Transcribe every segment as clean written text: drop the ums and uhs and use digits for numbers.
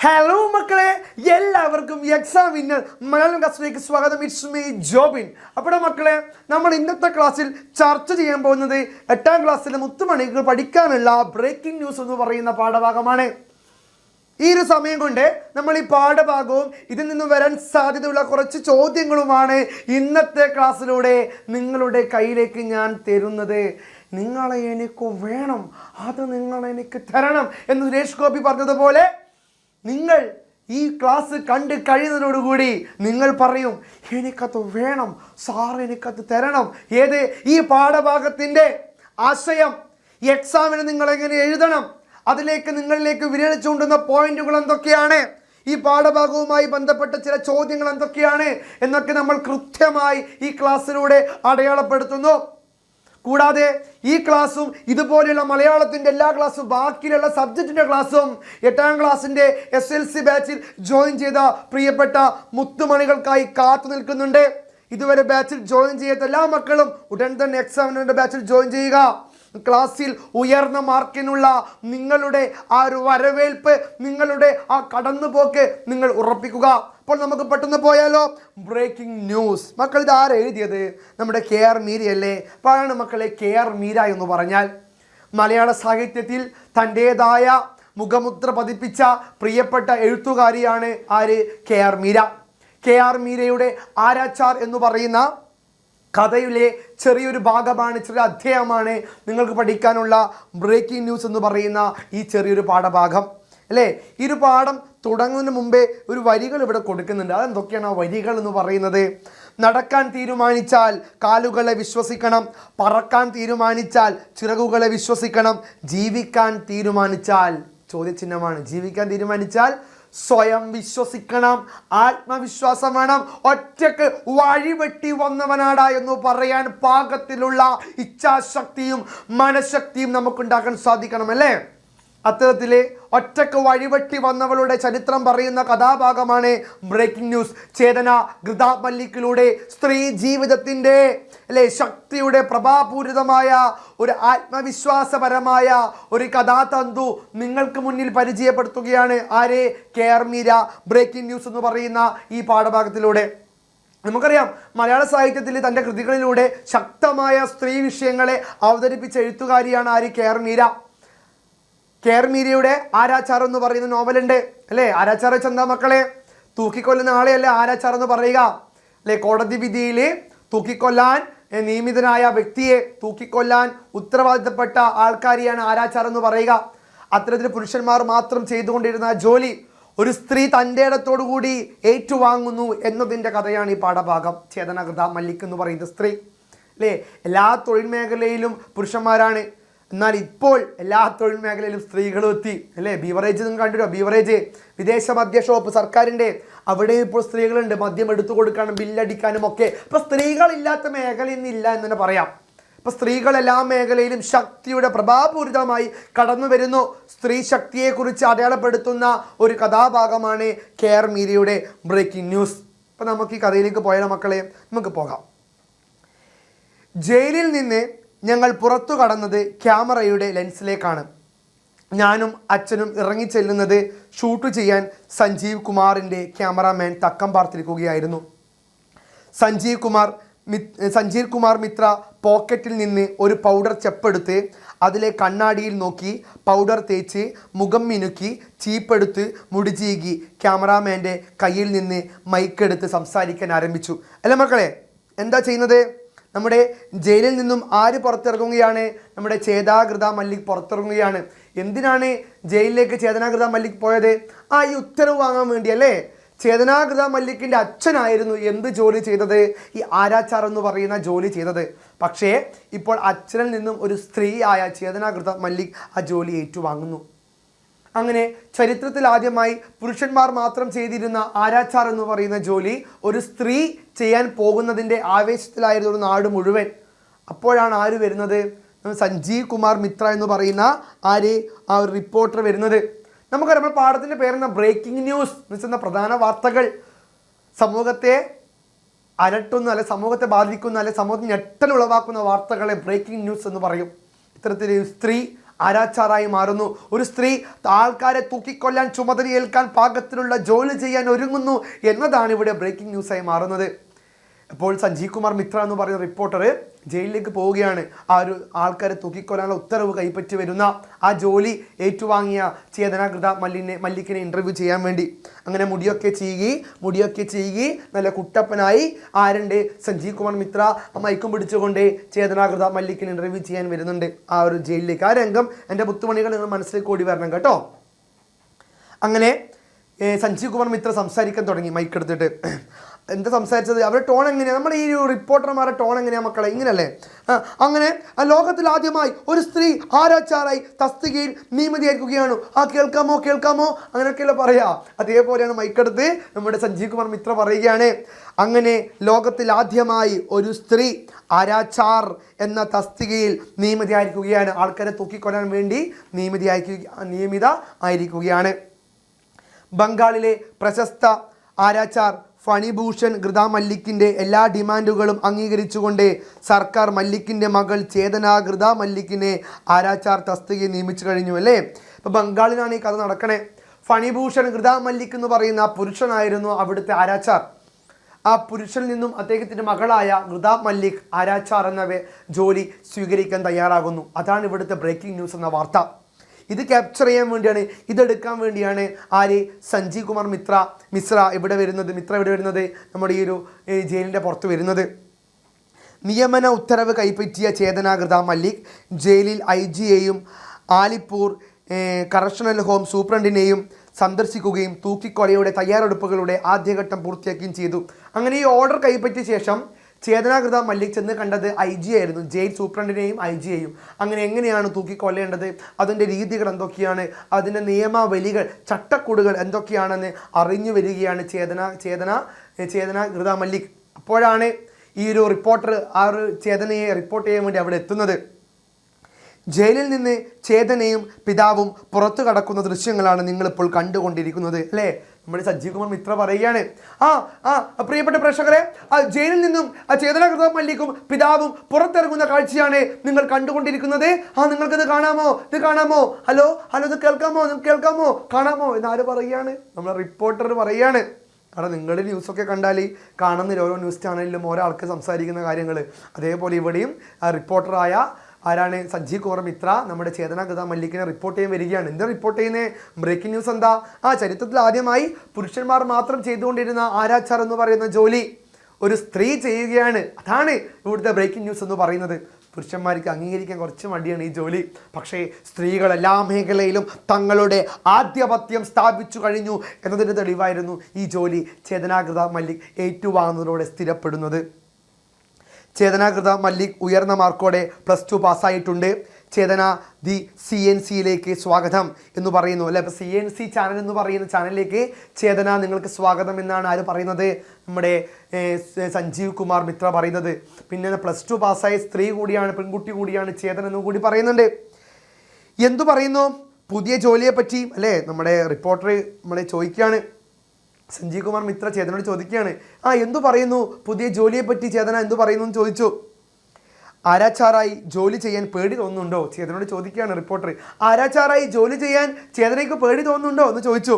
Hello മക്കളെ, എല്ലാവർക്കും exam winner Malayalam ക്ലാസ്സിലേക്ക് സ്വാഗതം. It's me Jobin. അപ്പോൾ മക്കളെ, നമ്മൾ ഇന്നത്തെ ക്ലാസ്സിൽ ചർച്ച ചെയ്യാൻ പോകുന്നത് 8ാം ക്ലാസ്സിലെ മുത്തുമണികൾ പഠിക്കാനുള്ള ബ്രേക്കിംഗ് ന്യൂസ് എന്ന് പറയുന്ന പാഠഭാഗമാണ്. ഈ ഒരു സമയം കൊണ്ട് നമ്മൾ ഈ പാഠഭാഗവും ഇതിൽ നിന്ന് വരാൻ സാധ്യതയുള്ള കുറച്ച് ചോദ്യങ്ങളുമാണ് ഇന്നത്തെ ക്ലാസ്സിലൂടെ നിങ്ങളുടെ കയ്യിലേക്ക് ഞാൻ തരുന്നത്. നിങ്ങളെ എനിക്ക് വേണം, അത് നിങ്ങൾ എനിക്ക് തരണം എന്ന് സുരേഷ് ഗോപി പറഞ്ഞതുപോലെ നിങ്ങൾ ഈ ക്ലാസ് കണ്ട് കഴിയുന്നതോടുകൂടി നിങ്ങൾ പറയും, എനിക്കത് വേണം സാർ, എനിക്കത് തരണം. ഏത് ഈ പാഠഭാഗത്തിൻ്റെ ആശയം, എക്സാമിന് നിങ്ങൾ എങ്ങനെ എഴുതണം, അതിലേക്ക് നിങ്ങളിലേക്ക് വിരലിച്ചുകൊണ്ടുന്ന പോയിന്റുകൾ എന്തൊക്കെയാണ്, ഈ പാഠഭാഗവുമായി ബന്ധപ്പെട്ട ചില ചോദ്യങ്ങൾ എന്തൊക്കെയാണ് എന്നൊക്കെ നമ്മൾ കൃത്യമായി ഈ ക്ലാസ്സിലൂടെ അടയാളപ്പെടുത്തുന്നു. കൂടാതെ ഈ ക്ലാസ്സും ഇതുപോലെയുള്ള മലയാളത്തിൻ്റെ എല്ലാ ക്ലാസ്സും ബാക്കിയുള്ള സബ്ജക്റ്റിൻ്റെ ക്ലാസ്സും 8ാം ക്ലാസ്സിൻ്റെ SLC ബാച്ചിൽ ജോയിൻ ചെയ്ത പ്രിയപ്പെട്ട മുത്തുമണികൾക്കായി കാത്തു നിൽക്കുന്നുണ്ട്. ഇതുവരെ ബാച്ചിൽ ജോയിൻ ചെയ്യാത്ത എല്ലാ മക്കളും ഉടൻ തന്നെ എക്സാമിനറിൻ്റെ ബാച്ചിൽ ജോയിൻ ചെയ്യുക. ക്ലാസ്സിൽ ഉയർന്ന മാർക്കിനുള്ള നിങ്ങളുടെ ആ ഒരു വരവേൽപ്പ്, നിങ്ങളുടെ ആ കടന്നുപോക്ക് നിങ്ങൾ ഉറപ്പിക്കുക. അപ്പോൾ നമുക്ക് പെട്ടെന്ന് പോയാലോ. Breaking news. മക്കൾ ഇത് ആരാ എഴുതിയത്? നമ്മുടെ KR മീരയല്ലേ? അപ്പോഴാണ് മക്കളെ KR മീര എന്ന് പറഞ്ഞാൽ മലയാള സാഹിത്യത്തിൽ തൻ്റേതായ മുഖമുദ്ര പതിപ്പിച്ച പ്രിയപ്പെട്ട എഴുത്തുകാരിയാണ് ആര്? KR മീര. KR മീരയുടെ ആരാച്ചാർ എന്ന് പറയുന്ന കഥയിലെ ചെറിയൊരു ഭാഗമാണ്, ചെറിയ അധ്യായമാണ് നിങ്ങൾക്ക് പഠിക്കാനുള്ള ബ്രേക്കിംഗ് ന്യൂസ് എന്ന് പറയുന്ന ഈ ചെറിയൊരു പാഠഭാഗം അല്ലേ. ഈ ഒരു പാഠം തുടങ്ങുന്നതിന് മുമ്പേ ഒരു വരികൾ ഇവിടെ കൊടുക്കുന്നുണ്ട്. അതെന്തൊക്കെയാണ് ആ വരികൾ എന്ന് പറയുന്നത്? നടക്കാൻ തീരുമാനിച്ചാൽ കാലുകളെ വിശ്വസിക്കണം, പറക്കാൻ തീരുമാനിച്ചാൽ ചിറകുകളെ വിശ്വസിക്കണം, ജീവിക്കാൻ തീരുമാനിച്ചാൽ, ചോദ്യചിഹ്നമാണ്, ജീവിക്കാൻ തീരുമാനിച്ചാൽ സ്വയം വിശ്വസിക്കണം, ആത്മവിശ്വാസം വേണം. ഒറ്റക്ക് വഴിവെട്ടി വന്നവനാടാ എന്ന് പറയാൻ പാകത്തിലുള്ള ഇച്ഛാശക്തിയും മനഃശക്തിയും നമുക്കുണ്ടാക്കാൻ സാധിക്കണം അല്ലേ. അത്തരത്തിലെ ഒറ്റക്ക് വഴിവെട്ടി വന്നവളുടെ ചരിത്രം പറയുന്ന കഥാഭാഗമാണ് ബ്രേക്കിംഗ് ന്യൂസ്. ചേതന ഗൃതാ മല്ലിക്കിലൂടെ സ്ത്രീ ജീവിതത്തിൻ്റെ അല്ലെ ശക്തിയുടെ പ്രഭാപൂരിതമായ ഒരു ആത്മവിശ്വാസപരമായ ഒരു കഥാതന്തു നിങ്ങൾക്ക് മുന്നിൽ പരിചയപ്പെടുത്തുകയാണ് ആരെ? KR മീര. ബ്രേക്കിംഗ് ന്യൂസ് എന്ന് പറയുന്ന ഈ പാഠഭാഗത്തിലൂടെ നമുക്കറിയാം, മലയാള സാഹിത്യത്തിൽ തൻ്റെ കൃതികളിലൂടെ ശക്തമായ സ്ത്രീ വിഷയങ്ങളെ അവതരിപ്പിച്ച എഴുത്തുകാരിയാണ് ആര്? KR മീര. KR മീരയുടെ ആരാച്ചാർ എന്ന് പറയുന്ന നോവലുണ്ട് അല്ലേ. ആരാച്ചാർ വെച്ചാൽ എന്താ മക്കളെ? തൂക്കിക്കൊല്ലുന്ന ആളെയല്ലേ ആരാച്ചാർ എന്ന് പറയുക അല്ലേ. കോടതി വിധിയിൽ തൂക്കിക്കൊല്ലാൻ നിയമിതനായ വ്യക്തിയെ തൂക്കിക്കൊല്ലാൻ ഉത്തരവാദിത്തപ്പെട്ട ആൾക്കാരെയാണ് ആരാച്ചാർ എന്ന് പറയുക. അത്തരത്തിൽ പുരുഷന്മാർ മാത്രം ചെയ്തുകൊണ്ടിരുന്ന ജോലി ഒരു സ്ത്രീ തൻ്റെ ഇടത്തോടുകൂടി ഏറ്റുവാങ്ങുന്നു എന്നതിൻ്റെ കഥയാണ് ഈ പാഠഭാഗം. ചേതന ഗൃതാ മല്ലിക് എന്ന് പറയുന്ന സ്ത്രീ അല്ലേ. എല്ലാ തൊഴിൽ മേഖലയിലും പുരുഷന്മാരാണ്, എന്നാൽ ഇപ്പോൾ എല്ലാ തൊഴിൽ മേഖലയിലും സ്ത്രീകളും എത്തി അല്ലേ. ബീവറേജ് നിങ്ങൾ കണ്ടിട്ടോ? ബീവറേജ് വിദേശ മദ്യ ഷോപ്പ് സർക്കാരിൻ്റെ, അവിടെ ഇപ്പോൾ സ്ത്രീകളുണ്ട് മദ്യം എടുത്തു കൊടുക്കാനും ബില്ലടിക്കാനും ഒക്കെ. ഇപ്പോൾ സ്ത്രീകളില്ലാത്ത മേഖല ഇന്നില്ല എന്ന് തന്നെ പറയാം. ഇപ്പോൾ സ്ത്രീകൾ എല്ലാ മേഖലയിലും ശക്തിയുടെ പ്രഭാപൂരിതമായി കടന്നു വരുന്നു. സ്ത്രീ ശക്തിയെക്കുറിച്ച് അടയാളപ്പെടുത്തുന്ന ഒരു കഥാഭാഗമാണ് KR മീരയുടെ ബ്രേക്കിംഗ് ന്യൂസ്. അപ്പോൾ നമുക്ക് ഈ കഥയിലേക്ക് പോയാലോ മക്കളെ? നമുക്ക് പോകാം. ജയിലിൽ നിന്ന് ഞങ്ങൾ പുറത്തു കടന്നത് ക്യാമറയുടെ ലെൻസിലേക്കാണ്. ഞാനും അച്ഛനും ഇറങ്ങിച്ചെല്ലുന്നത് ഷൂട്ട് ചെയ്യാൻ സഞ്ജീവ് കുമാറിൻ്റെ ക്യാമറാമാൻ തക്കം പാർത്തിരിക്കുകയായിരുന്നു. സഞ്ജീവ് കുമാർ മിത്ര പോക്കറ്റിൽ നിന്ന് ഒരു പൗഡർ ചെപ്പെടുത്ത് അതിലെ കണ്ണാടിയിൽ നോക്കി പൗഡർ തേച്ച് മുഖം മിനുക്കി ചീപ്പെടുത്ത് മുടിചീകി ക്യാമറാമാൻ്റെ കയ്യിൽ നിന്ന് മൈക്കെടുത്ത് സംസാരിക്കാൻ ആരംഭിച്ചു. അല്ല മക്കളെ, എന്താ ചെയ്യുന്നത്? നമ്മുടെ ജയിലിൽ നിന്നും ആര് പുറത്തിറങ്ങുകയാണ്? നമ്മുടെ ചേതന ഗൃതാ മല്ലിക് പുറത്തിറങ്ങുകയാണ്. എന്തിനാണ് ജയിലിലേക്ക് ചേതന ഗൃതാ മല്ലിക് പോയത്? ഈ ഉത്തരവ് വാങ്ങാൻ വേണ്ടി അല്ലേ. ചേതന ഗൃതാ മല്ലിക്കിൻ്റെ അച്ഛനായിരുന്നു എന്ത് ജോലി ചെയ്തത്? ഈ ആരാച്ചാർ എന്ന് പറയുന്ന ജോലി ചെയ്തത്. പക്ഷേ ഇപ്പോൾ അച്ഛനിൽ നിന്നും ഒരു സ്ത്രീയായ ചേതന ഗൃതാ മല്ലിക് ആ ജോലി ഏറ്റുവാങ്ങുന്നു. അങ്ങനെ ചരിത്രത്തിൽ ആദ്യമായി പുരുഷന്മാർ മാത്രം ചെയ്തിരുന്ന ആരാച്ചാർ എന്ന് പറയുന്ന ജോലി ഒരു സ്ത്രീ ചെയ്യാൻ പോകുന്നതിൻ്റെ ആവേശത്തിലായിരുന്നു ഒരു നാട് മുഴുവൻ. അപ്പോഴാണ് ആര് വരുന്നത്? സഞ്ജീവ് കുമാർ മിത്ര എന്ന് പറയുന്ന ആ ഒരു റിപ്പോർട്ടർ വരുന്നത്. നമുക്കറിയാം, നമ്മുടെ പാഠത്തിൻ്റെ പേരെന്ന ബ്രേക്കിംഗ് ന്യൂസ് എന്ന് വെച്ചാൽ പ്രധാന വാർത്തകൾ, സമൂഹത്തെ അലട്ടുന്ന അല്ലെ സമൂഹത്തെ ബാധിക്കുന്ന അല്ലെ സമൂഹത്തിൽ ഞെട്ടലുളവാക്കുന്ന വാർത്തകളെ ബ്രേക്കിംഗ് ന്യൂസ് എന്ന് പറയും. ഇത്തരത്തിൽ സ്ത്രീ ആരാച്ചാറായി മാറുന്നു. ഒരു സ്ത്രീ ആൾക്കാരെ തൂക്കിക്കൊല്ലാൻ ചുമതലയേൽക്കാൻ പാകത്തിലുള്ള ജോലി ചെയ്യാൻ ഒരുങ്ങുന്നു എന്നതാണ് ഇവിടെ ബ്രേക്കിംഗ് ന്യൂസായി മാറുന്നത്. അപ്പോൾ സഞ്ജീവ് കുമാർ മിത്ര എന്ന് പറയുന്ന റിപ്പോർട്ടർ ജയിലിലേക്ക് പോവുകയാണ്. ആ ഒരു ആൾക്കാരെ തൂക്കിക്കൊല്ലാനുള്ള ഉത്തരവ് കൈപ്പറ്റി വരുന്ന ആ ജോലി ഏറ്റുവാങ്ങിയ ചേതനാകൃത മല്ലിക്കിനെ ഇൻ്റർവ്യൂ ചെയ്യാൻ വേണ്ടി. അങ്ങനെ മുടിയൊക്കെ ചെയ്യുകയും നല്ല കുട്ടപ്പനായി ആരുണ്ട്, സഞ്ജീവ് കുമാർ മിത്ര മൈക്കും പിടിച്ചുകൊണ്ട് ചേതനാകൃത മല്ലിക്കിനെ ഇൻ്റർവ്യൂ ചെയ്യാൻ വരുന്നുണ്ട് ആ ഒരു ജയിലിലേക്ക്. ആ രംഗം എൻ്റെ മുത്തുമണികൾ നിങ്ങൾ മനസ്സിലേക്ക് ഓടി വരണം കേട്ടോ. അങ്ങനെ സഞ്ജീവ് കുമാർ മിത്ര സംസാരിക്കാൻ തുടങ്ങി മൈക്കെടുത്തിട്ട്. എന്താ സംസാരിച്ചത്, അവരുടെ ടോൺ എങ്ങനെയാണ്, നമ്മുടെ ഈ ഒരു റിപ്പോർട്ടർമാരുടെ ടോൺ എങ്ങനെയാണ് മക്കളെ, ഇങ്ങനെയല്ലേ. അങ്ങനെ ലോകത്തിൽ ആദ്യമായി ഒരു സ്ത്രീ ആരാച്ചാറായി തസ്തികയിൽ നിയമിതയായിരിക്കുകയാണ്. കേൾക്കാമോ അങ്ങനെയൊക്കെയല്ല പറയാ. അതേപോലെയാണ് മൈക്കെടുത്ത് നമ്മുടെ സഞ്ജീവ് കുമാർ മിത്ര പറയുകയാണ്. അങ്ങനെ ലോകത്തിൽ ആദ്യമായി ഒരു സ്ത്രീ ആരാച്ചാർ എന്ന തസ്തികയിൽ നിയമിതയായിരിക്കുകയാണ്. ആൾക്കാരെ തൂക്കിക്കൊല്ലാൻ വേണ്ടി നിയമിത ആയിരിക്കുകയാണ്. ബംഗാളിലെ പ്രശസ്ത ആരാച്ചാർ ഫണിഭൂഷൺ ഘൃത മല്ലിക്കിൻ്റെ എല്ലാ ഡിമാൻഡുകളും അംഗീകരിച്ചുകൊണ്ട് സർക്കാർ മല്ലിക്കിൻ്റെ മകൾ ചേതന ഘൃത മല്ലിക്കിനെ ആരാച്ചാർ തസ്തികയിൽ നിയമിച്ചു കഴിഞ്ഞു അല്ലേ. ഇപ്പോൾ ബംഗാളിലാണ് ഈ കഥ നടക്കണേ. ഫണിഭൂഷൺ ഘൃത മല്ലിക് എന്ന് പറയുന്ന ആ പുരുഷനായിരുന്നു അവിടുത്തെ ആരാച്ചാർ. ആ പുരുഷനിൽ നിന്നും അദ്ദേഹത്തിൻ്റെ മകളായ ഘൃത മല്ലിക് ആരാച്ചാർ എന്ന ജോലി സ്വീകരിക്കാൻ തയ്യാറാകുന്നു. അതാണ് ഇവിടുത്തെ ബ്രേക്കിംഗ് ന്യൂസ് എന്ന വാർത്ത. ഇത് ക്യാപ്ചർ ചെയ്യാൻ വേണ്ടിയാണ്, ഇതെടുക്കാൻ വേണ്ടിയാണ് സഞ്ജീവ് കുമാർ മിശ്ര ഇവിടെ വരുന്നത് നമ്മുടെ ഈ ഒരു ജയിലിൻ്റെ പുറത്ത് വരുന്നത്. നിയമന ഉത്തരവ് കൈപ്പറ്റിയ ചേതനാകൃത മല്ലിക് ജയിലിൽ IG-യെയും ആലിപ്പൂർ കറക്ഷണൽ ഹോം സൂപ്രണ്ടിനെയും സന്ദർശിക്കുകയും തൂക്കിക്കൊലയുടെ തയ്യാറെടുപ്പുകളുടെ ആദ്യഘട്ടം പൂർത്തിയാക്കുകയും ചെയ്തു. അങ്ങനെ ഈ ഓർഡർ കൈപ്പറ്റിയ ശേഷം ചേതനാകൃത മല്ലിക് ചെന്ന് കണ്ടത് IG ആയിരുന്നു, ജയിൽ സൂപ്രണ്ടിനെയും IG-യെയും. അങ്ങനെ എങ്ങനെയാണ് തൂക്കിക്കൊല്ലേണ്ടത്, അതിൻ്റെ രീതികൾ എന്തൊക്കെയാണ്, അതിൻ്റെ നിയമാവലികൾ ചട്ടക്കൂടുകൾ എന്തൊക്കെയാണെന്ന് അറിഞ്ഞു വരികയാണ് ചേതനാകൃത മല്ലിക്. അപ്പോഴാണ് ഈ ഒരു റിപ്പോർട്ടർ ആ ഒരു ചേതനയെ റിപ്പോർട്ട് ചെയ്യാൻ വേണ്ടി അവിടെ എത്തുന്നത്. ജയിലിൽ നിന്ന് ചേതനയും പിതാവും പുറത്തു കടക്കുന്ന ദൃശ്യങ്ങളാണ് നിങ്ങളിപ്പോൾ കണ്ടുകൊണ്ടിരിക്കുന്നത് അല്ലേ. നമ്മുടെ സഞ്ജീവ് കുമാർ മിത്ര പറയുകയാണ്, പ്രിയപ്പെട്ട പ്രേക്ഷകരെ, ജയിലിൽ നിന്നും ചേതനാകൃത മല്ലിക്കും പിതാവും പുറത്തിറങ്ങുന്ന കാഴ്ചയാണ് നിങ്ങൾ കണ്ടുകൊണ്ടിരിക്കുന്നത്. നിങ്ങൾക്കിത് കാണാമോ? ഹലോ ഇത് കേൾക്കാമോ കാണാമോ എന്നാര് പറയുകയാണ്, നമ്മുടെ റിപ്പോർട്ടർ പറയുകയാണ്. കാരണം നിങ്ങൾ ന്യൂസൊക്കെ കണ്ടാൽ കാണുന്നില്ല ഓരോ ന്യൂസ് ചാനലിലും ഓരോ ആൾക്ക് സംസാരിക്കുന്ന കാര്യങ്ങൾ. അതേപോലെ ഇവിടെയും റിപ്പോർട്ടറായ ആരാണ്, സഞ്ജീവ് കുമാർ മിത്ര നമ്മുടെ ചേതനാകൃത മല്ലിക്കിനെ റിപ്പോർട്ട് ചെയ്യാൻ വരികയാണ്. എന്താ റിപ്പോർട്ട് ചെയ്യുന്നത്, ബ്രേക്കിംഗ് ന്യൂസ് എന്താ, ചരിത്രത്തിൽ ആദ്യമായി പുരുഷന്മാർ മാത്രം ചെയ്തുകൊണ്ടിരുന്ന ആരാച്ചാർ എന്ന് പറയുന്ന ജോലി ഒരു സ്ത്രീ ചെയ്യുകയാണ്. അതാണ് ഇവിടുത്തെ ബ്രേക്കിംഗ് ന്യൂസ് എന്ന് പറയുന്നത്. പുരുഷന്മാർക്ക് അംഗീകരിക്കാൻ കുറച്ച് മടിയാണ് ഈ ജോലി. പക്ഷേ സ്ത്രീകൾ എല്ലാ മേഖലയിലും തങ്ങളുടെ ആധിപത്യം സ്ഥാപിച്ചു കഴിഞ്ഞു എന്നതിൻ്റെ തെളിവായിരുന്നു ഈ ജോലി ചേതനാകൃത മല്ലിക് ഏറ്റുവാങ്ങുന്നതോടെ സ്ഥിരപ്പെടുന്നത്. ചേതനാകൃത മല്ലിക് ഉയർന്ന മാർക്കോടെ +2 പാസ്സായിട്ടുണ്ട്. ചേതന ദി CNC-യിലേക്ക് സ്വാഗതം എന്ന് പറയുന്നു അല്ലെ. അപ്പോൾ CNC ചാനൽ എന്ന് പറയുന്ന ചാനലിലേക്ക് ചേതന നിങ്ങൾക്ക് സ്വാഗതം എന്നാണ് ആര് പറയുന്നത്, നമ്മുടെ സഞ്ജീവ് കുമാർ മിത്ര പറയുന്നത്. പിന്നെ +2 പാസ്സായ സ്ത്രീ കൂടിയാണ്, പെൺകുട്ടി കൂടിയാണ് ചേതന എന്നും കൂടി പറയുന്നുണ്ട്. എന്തു പറയുന്നു പുതിയ ജോലിയെ പറ്റി അല്ലേ. നമ്മുടെ റിപ്പോർട്ടർ നമ്മളെ ചോദിക്കുകയാണ്, സഞ്ജീവ് കുമാർ മിത്ര ചേതനോട് ചോദിക്കുകയാണ്, എന്തു പറയുന്നു പുതിയ ജോലിയെ പറ്റി ചേതന എന്തു പറയുന്നു എന്ന് ചോദിച്ചു. ആരാച്ചാറായി ജോലി ചെയ്യാൻ പേടി തോന്നുന്നുണ്ടോ ചേതനോട് ചോദിക്കുകയാണ് റിപ്പോർട്ടർ. ആരാച്ചാറായി ജോലി ചെയ്യാൻ ചേതനയ്ക്ക് പേടി തോന്നുന്നുണ്ടോ എന്ന് ചോദിച്ചു.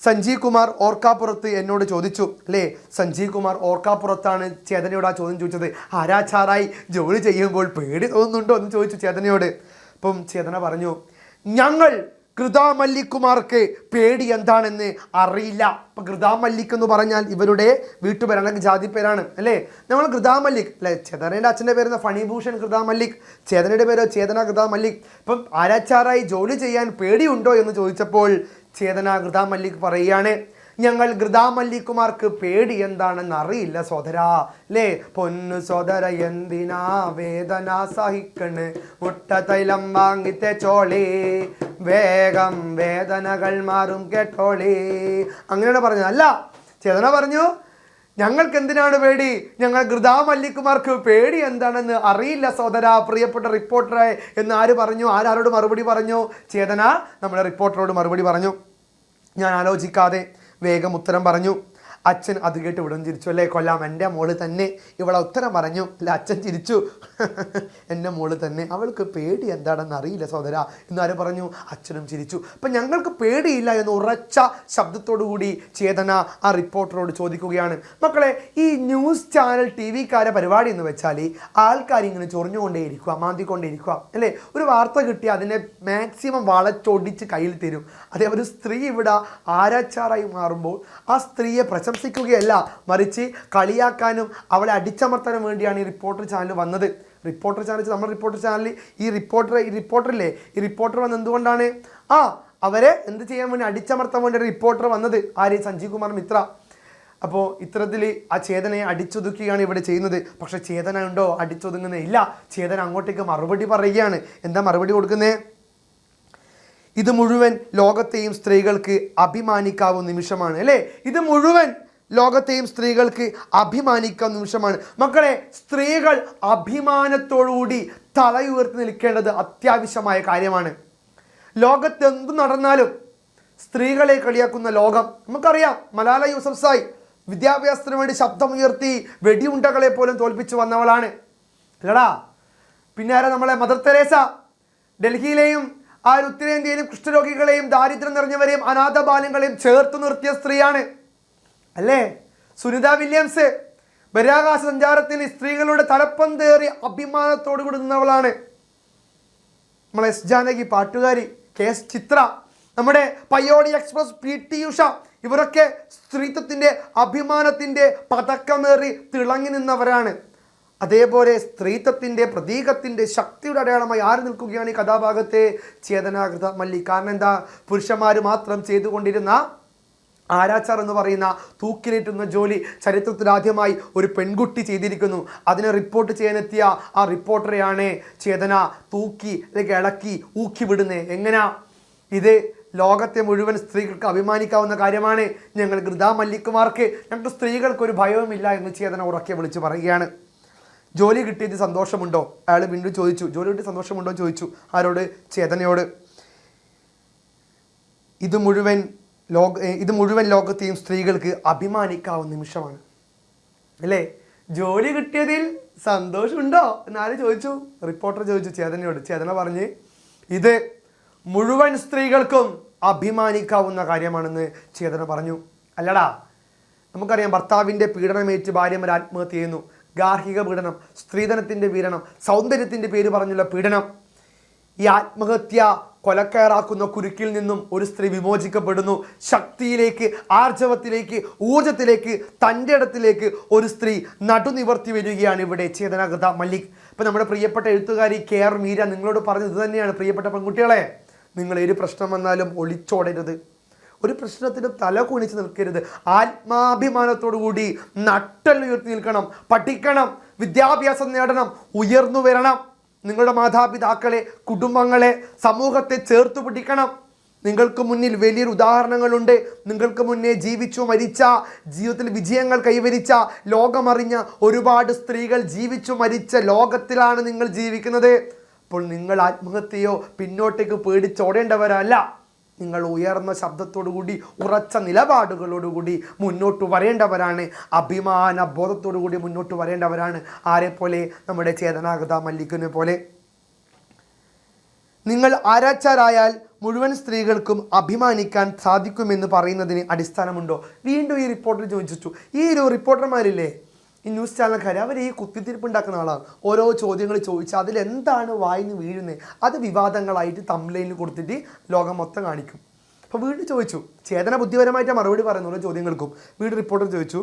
സഞ്ജീവ് കുമാർ ഓർക്കാപ്പുറത്ത് എന്നോട് ചോദിച്ചു അല്ലേ. സഞ്ജീവ് കുമാർ ഓർക്കാപ്പുറത്താണ് ചേതനയോട് ആ ചോദ്യം ചോദിച്ചത്. ആരാച്ചാറായി ജോലി ചെയ്യുമ്പോൾ പേടി തോന്നുന്നുണ്ടോ എന്ന് ചോദിച്ചു ചേതനയോട്. അപ്പം ചേതന പറഞ്ഞു, ഞങ്ങൾ ഘൃത മല്ലിക്കുമാർക്ക് പേടി എന്താണെന്ന് അറിയില്ല. അപ്പം ഘൃത മല്ലിക് എന്ന് പറഞ്ഞാൽ ഇവരുടെ വീട്ടുപേരാണ്, ജാതി പേരാണ് അല്ലേ. നമ്മൾ ഘൃത മല്ലിക് അല്ലേ, ചേതനയുടെ അച്ഛൻ്റെ പേരുന്ന ഫണിഭൂഷൺ ഘൃത മല്ലിക്, ചേതനയുടെ പേരോ ചേതന ഘൃത മല്ലിക്. ഇപ്പം ആരാച്ചാറായി ജോലി ചെയ്യാൻ പേടിയുണ്ടോ എന്ന് ചോദിച്ചപ്പോൾ ചേതന ഘൃത മല്ലിക് പറയുകയാണ്, ഞങ്ങൾ ഘൃത മല്ലിക്കുമാർക്ക് പേടി എന്താണെന്ന് അറിയില്ല സോദര അല്ലേ. പൊന്നു സോദര എന്തിനാ വേദന സഹിക്കണ്, മുട്ട തൈലം വാങ്ങിത്തെ ചോളി വേഗം വേദനകൾ മാറും കേട്ടോളി. അങ്ങനെയാണ് പറഞ്ഞത്. അല്ല, ചേതന പറഞ്ഞു ഞങ്ങൾക്ക് എന്തിനാണ് പേടി, ഞങ്ങൾ ഘൃത മല്ലിക്കുമാർക്ക് പേടി എന്താണെന്ന് അറിയില്ല സോദര പ്രിയപ്പെട്ട റിപ്പോർട്ടറെ എന്ന് ആര് പറഞ്ഞു, ആരോട് മറുപടി പറഞ്ഞു? ചേതന നമ്മുടെ റിപ്പോർട്ടറോട് മറുപടി പറഞ്ഞു. ഞാൻ ആലോചിക്കാതെ വേഗം ഉത്തരം പറഞ്ഞു, അച്ഛൻ അത് കേട്ട് ഇവിടും ചിരിച്ചു. അല്ലേ, കൊല്ലാം, എൻ്റെ മോള് തന്നെ ഇവളെ ഉത്തരം പറഞ്ഞു. അല്ല, അച്ഛൻ ചിരിച്ചു. എൻ്റെ മോള് തന്നെ, അവൾക്ക് പേടി എന്താണെന്ന് അറിയില്ല സഹോദര എന്നാരും പറഞ്ഞു. അച്ഛനും ചിരിച്ചു. അപ്പം ഞങ്ങൾക്ക് പേടിയില്ല എന്ന് ഉറച്ച ശബ്ദത്തോടു കൂടി ചേതന ആ റിപ്പോർട്ടറോട് ചോദിക്കുകയാണ്. മക്കളെ, ഈ ന്യൂസ് ചാനൽ ടി വിക്കാരെ പരിപാടി എന്ന് വെച്ചാൽ ആൾക്കാർ ഇങ്ങനെ ചൊറിഞ്ഞുകൊണ്ടേയിരിക്കുക, മാന്തിക്കൊണ്ടേയിരിക്കുക. അല്ലേ, ഒരു വാർത്ത കിട്ടി അതിനെ മാക്സിമം വളച്ചൊടിച്ച് കയ്യിൽ തരും. അതേ ഒരു സ്ത്രീ ഇവിടെ ആരാച്ചാറായി മാറുമ്പോൾ ആ സ്ത്രീയെ പ്രശംസിക്കുകയല്ല, മറിച്ച് കളിയാക്കാനും അവളെ അടിച്ചമർത്താനും വേണ്ടിയാണ് ഈ റിപ്പോർട്ടർ ചാനൽ വന്നത്. റിപ്പോർട്ടർ ചാനൽ, നമ്മുടെ റിപ്പോർട്ടർ ചാനലിൽ ഈ റിപ്പോർട്ടർ വന്നത് എന്തുകൊണ്ടാണ്? അവരെ എന്ത് ചെയ്യാൻ വേണ്ടി, അടിച്ചമർത്താൻ വേണ്ടി റിപ്പോർട്ടർ വന്നത്. ആര്? സഞ്ജീവ് കുമാർ മിത്ര. അപ്പോൾ ഇത്തരത്തിൽ ആ ചേതനയെ അടിച്ചൊതുക്കുകയാണ് ഇവിടെ ചെയ്യുന്നത്. പക്ഷെ ചേതന ഉണ്ടോ അടിച്ചൊതുങ്ങുന്നത്? ഇല്ല. ചേതന അങ്ങോട്ടേക്ക് മറുപടി പറയുകയാണ്. എന്താ മറുപടി കൊടുക്കുന്നത്? ഇത് മുഴുവൻ ലോകത്തെയും സ്ത്രീകൾക്ക് അഭിമാനിക്കാവുന്ന നിമിഷമാണ്. അല്ലേ, ഇത് മുഴുവൻ ലോകത്തെയും സ്ത്രീകൾക്ക് അഭിമാനിക്കാവുന്ന നിമിഷമാണ്. മക്കളെ, സ്ത്രീകൾ അഭിമാനത്തോടുകൂടി തലയുയർത്തി നിൽക്കേണ്ടത് അത്യാവശ്യമായ കാര്യമാണ്. ലോകത്ത് എന്തു നടന്നാലും സ്ത്രീകളെ കളിയാക്കുന്ന ലോകം നമുക്കറിയാം. മലാല യൂസഫ്സായി വിദ്യാഭ്യാസത്തിന് വേണ്ടി ശബ്ദമുയർത്തി വെടിയുണ്ടകളെ പോലും തോൽപ്പിച്ചു വന്നവളാണ്, അല്ലടാ. പിന്നെ ആരാ? നമ്മളെ മദർ തെരേസ. ഡൽഹിയിലെയും ആ ഉത്തരേന്ത്യയിലും കുഷ്ഠരോഗികളെയും ദാരിദ്ര്യം നിറഞ്ഞവരെയും അനാഥ ബാല്യങ്ങളെയും ചേർത്ത് നിർത്തിയ സ്ത്രീയാണ്, അല്ലേ. സുനിത വില്യംസ് ബഹിരാകാശ സഞ്ചാരത്തിന് സ്ത്രീകളുടെ തലപ്പന്തേറി അഭിമാനത്തോടു കൂടി നിന്നവളാണ്. നമ്മളെ എസ് ജാനകി പാട്ടുകാരി, കെ എസ് ചിത്ര, നമ്മുടെ പയ്യോളി എക്സ്പ്രസ് PT ഉഷ, ഇവരൊക്കെ സ്ത്രീത്വത്തിൻ്റെ അഭിമാനത്തിൻ്റെ പതക്കമേറി തിളങ്ങി നിന്നവരാണ്. അതേപോലെ സ്ത്രീത്വത്തിൻ്റെ പ്രതീകത്തിൻ്റെ ശക്തിയുടെ അടയാളമായി ആര് നിൽക്കുകയാണ് ഈ കഥാഭാഗത്തെ? ചേതനാകൃത മല്ലി. കാരണം എന്താ? പുരുഷന്മാർ മാത്രം ചെയ്തുകൊണ്ടിരുന്ന ആരാച്ചാർ എന്ന് പറയുന്ന തൂക്കിലേറ്റുന്ന ജോലി ചരിത്രത്തിൽ ആദ്യമായി ഒരു പെൺകുട്ടി ചെയ്തിരിക്കുന്നു. അതിനെ റിപ്പോർട്ട് ചെയ്യാനെത്തിയ ആ റിപ്പോർട്ടറെയാണ് ചേതന തൂക്കി അല്ലെങ്കിൽ ഇളക്കി ഊക്കി വിടുന്നത്. എങ്ങനെയാ? ഇത് ലോകത്തെ മുഴുവൻ സ്ത്രീകൾക്ക് അഭിമാനിക്കാവുന്ന കാര്യമാണ്. ഞങ്ങൾ ഗൃതാ മല്ലിക്കുമാർക്ക്, ഞങ്ങൾക്ക് സ്ത്രീകൾക്കൊരു ഭയവുമില്ല എന്ന് ചേതന ഉറക്കെ വിളിച്ച് പറയുകയാണ്. ജോലി കിട്ടിയത് സന്തോഷമുണ്ടോ? അയാൾ വീണ്ടും ചോദിച്ചു. ജോലി കിട്ടിയ സന്തോഷമുണ്ടോ എന്ന് ചോദിച്ചു. ആരോട്? ചേതനയോട്. ഇത് മുഴുവൻ ലോകത്തെയും സ്ത്രീകൾക്ക് അഭിമാനിക്കാവുന്ന നിമിഷമാണ്, അല്ലേ. ജോലി കിട്ടിയതിൽ സന്തോഷമുണ്ടോ എന്നാര് ചോദിച്ചു? റിപ്പോർട്ടർ ചോദിച്ചു ചേതനയോട്. ചേതന പറഞ്ഞ് ഇത് മുഴുവൻ സ്ത്രീകൾക്കും അഭിമാനിക്കാവുന്ന കാര്യമാണെന്ന് ചേതന പറഞ്ഞു. അല്ലടാ, നമുക്കറിയാം ഭർത്താവിൻ്റെ പീഡനമേറ്റ് ഭാര്യമാർ ആത്മഹത്യ ചെയ്യുന്നു. ഗാർഹിക പീഡനം, സ്ത്രീധനത്തിൻ്റെ പീഡനം, സൗന്ദര്യത്തിൻ്റെ പേര് പറഞ്ഞുള്ള പീഡനം. ഈ ആത്മഹത്യ കൊലക്കയറാക്കുന്ന കുരുക്കിൽ നിന്നും ഒരു സ്ത്രീ വിമോചിക്കപ്പെടുന്നു. ശക്തിയിലേക്ക്, ആർജവത്തിലേക്ക്, ഊർജത്തിലേക്ക്, തൻ്റെ ഇടത്തിലേക്ക് ഒരു സ്ത്രീ നടുനിവർത്തി വരികയാണ് ഇവിടെ ചേതനാകൃത മല്ലിക്. ഇപ്പം നമ്മുടെ പ്രിയപ്പെട്ട എഴുത്തുകാരി KR മീര നിങ്ങളോട് പറഞ്ഞത് ഇത് തന്നെയാണ്. പ്രിയപ്പെട്ട പെൺകുട്ടികളെ, നിങ്ങൾ ഏത് പ്രശ്നം വന്നാലും ഒളിച്ചോടരുത്, ഒരു പ്രശ്നത്തിന് തല കുനിച്ച് നിൽക്കരുത്. ആത്മാഭിമാനത്തോടു കൂടി നട്ടെല്ലുയർത്തി നിൽക്കണം, പഠിക്കണം, വിദ്യാഭ്യാസം നേടണം, ഉയർന്നു വരണം. നിങ്ങളുടെ മാതാപിതാക്കളെ, കുടുംബങ്ങളെ, സമൂഹത്തെ ചേർത്ത് പിടിക്കണം. നിങ്ങൾക്ക് മുന്നിൽ വലിയൊരു ഉദാഹരണങ്ങളുണ്ട്. നിങ്ങൾക്ക് മുന്നേ ജീവിച്ചു മരിച്ച, ജീവിതത്തിൽ വിജയങ്ങൾ കൈവരിച്ച, ലോകമറിഞ്ഞ ഒരുപാട് സ്ത്രീകൾ ജീവിച്ചു മരിച്ച ലോകത്തിലാണ് നിങ്ങൾ ജീവിക്കുന്നത്. അപ്പോൾ നിങ്ങൾ ആത്മഹത്യയോ പിന്നോട്ടേക്ക് പേടിച്ചോടേണ്ടവരല്ല. നിങ്ങൾ ഉയർന്ന ശബ്ദത്തോടുകൂടി ഉറച്ച നിലപാടുകളോടുകൂടി മുന്നോട്ട് വരേണ്ടവരാണ്. അഭിമാന ബോധത്തോടു കൂടി മുന്നോട്ട് വരേണ്ടവരാണ്. ആരെപ്പോലെ? നമ്മുടെ ചേതനാകൃത മല്ലിക്കിനെ പോലെ. നിങ്ങൾ ആരാച്ചാരായാൽ മുഴുവൻ സ്ത്രീകൾക്കും അഭിമാനിക്കാൻ സാധിക്കുമെന്ന് പറയുന്നതിന് അടിസ്ഥാനമുണ്ടോ? വീണ്ടും ഈ റിപ്പോർട്ടർ ചോദിച്ചു. ഈ ഒരു റിപ്പോർട്ടർമാരില്ലേ, ഈ ന്യൂസ് ചാനൽക്കാർ, അവർ ഈ കുത്തിത്തിരിപ്പുണ്ടാക്കുന്ന ആളാണ്. ഓരോ ചോദ്യങ്ങൾ ചോദിച്ചാൽ അതിലെന്താണ് വായിന്ന് വീഴുന്നത് അത് വിവാദങ്ങളായിട്ട് തംബ്ലൈനിൽ കൊടുത്തിട്ട് ലോകം മൊത്തം കാണിക്കും. അപ്പോൾ വീണ്ടും ചോദിച്ചു. ചേതന ബുദ്ധിപരമായിട്ട് മറുപടി പറയുന്ന ഓരോ ചോദ്യങ്ങൾക്കും വീണ്ടും റിപ്പോർട്ടർ ചോദിച്ചു,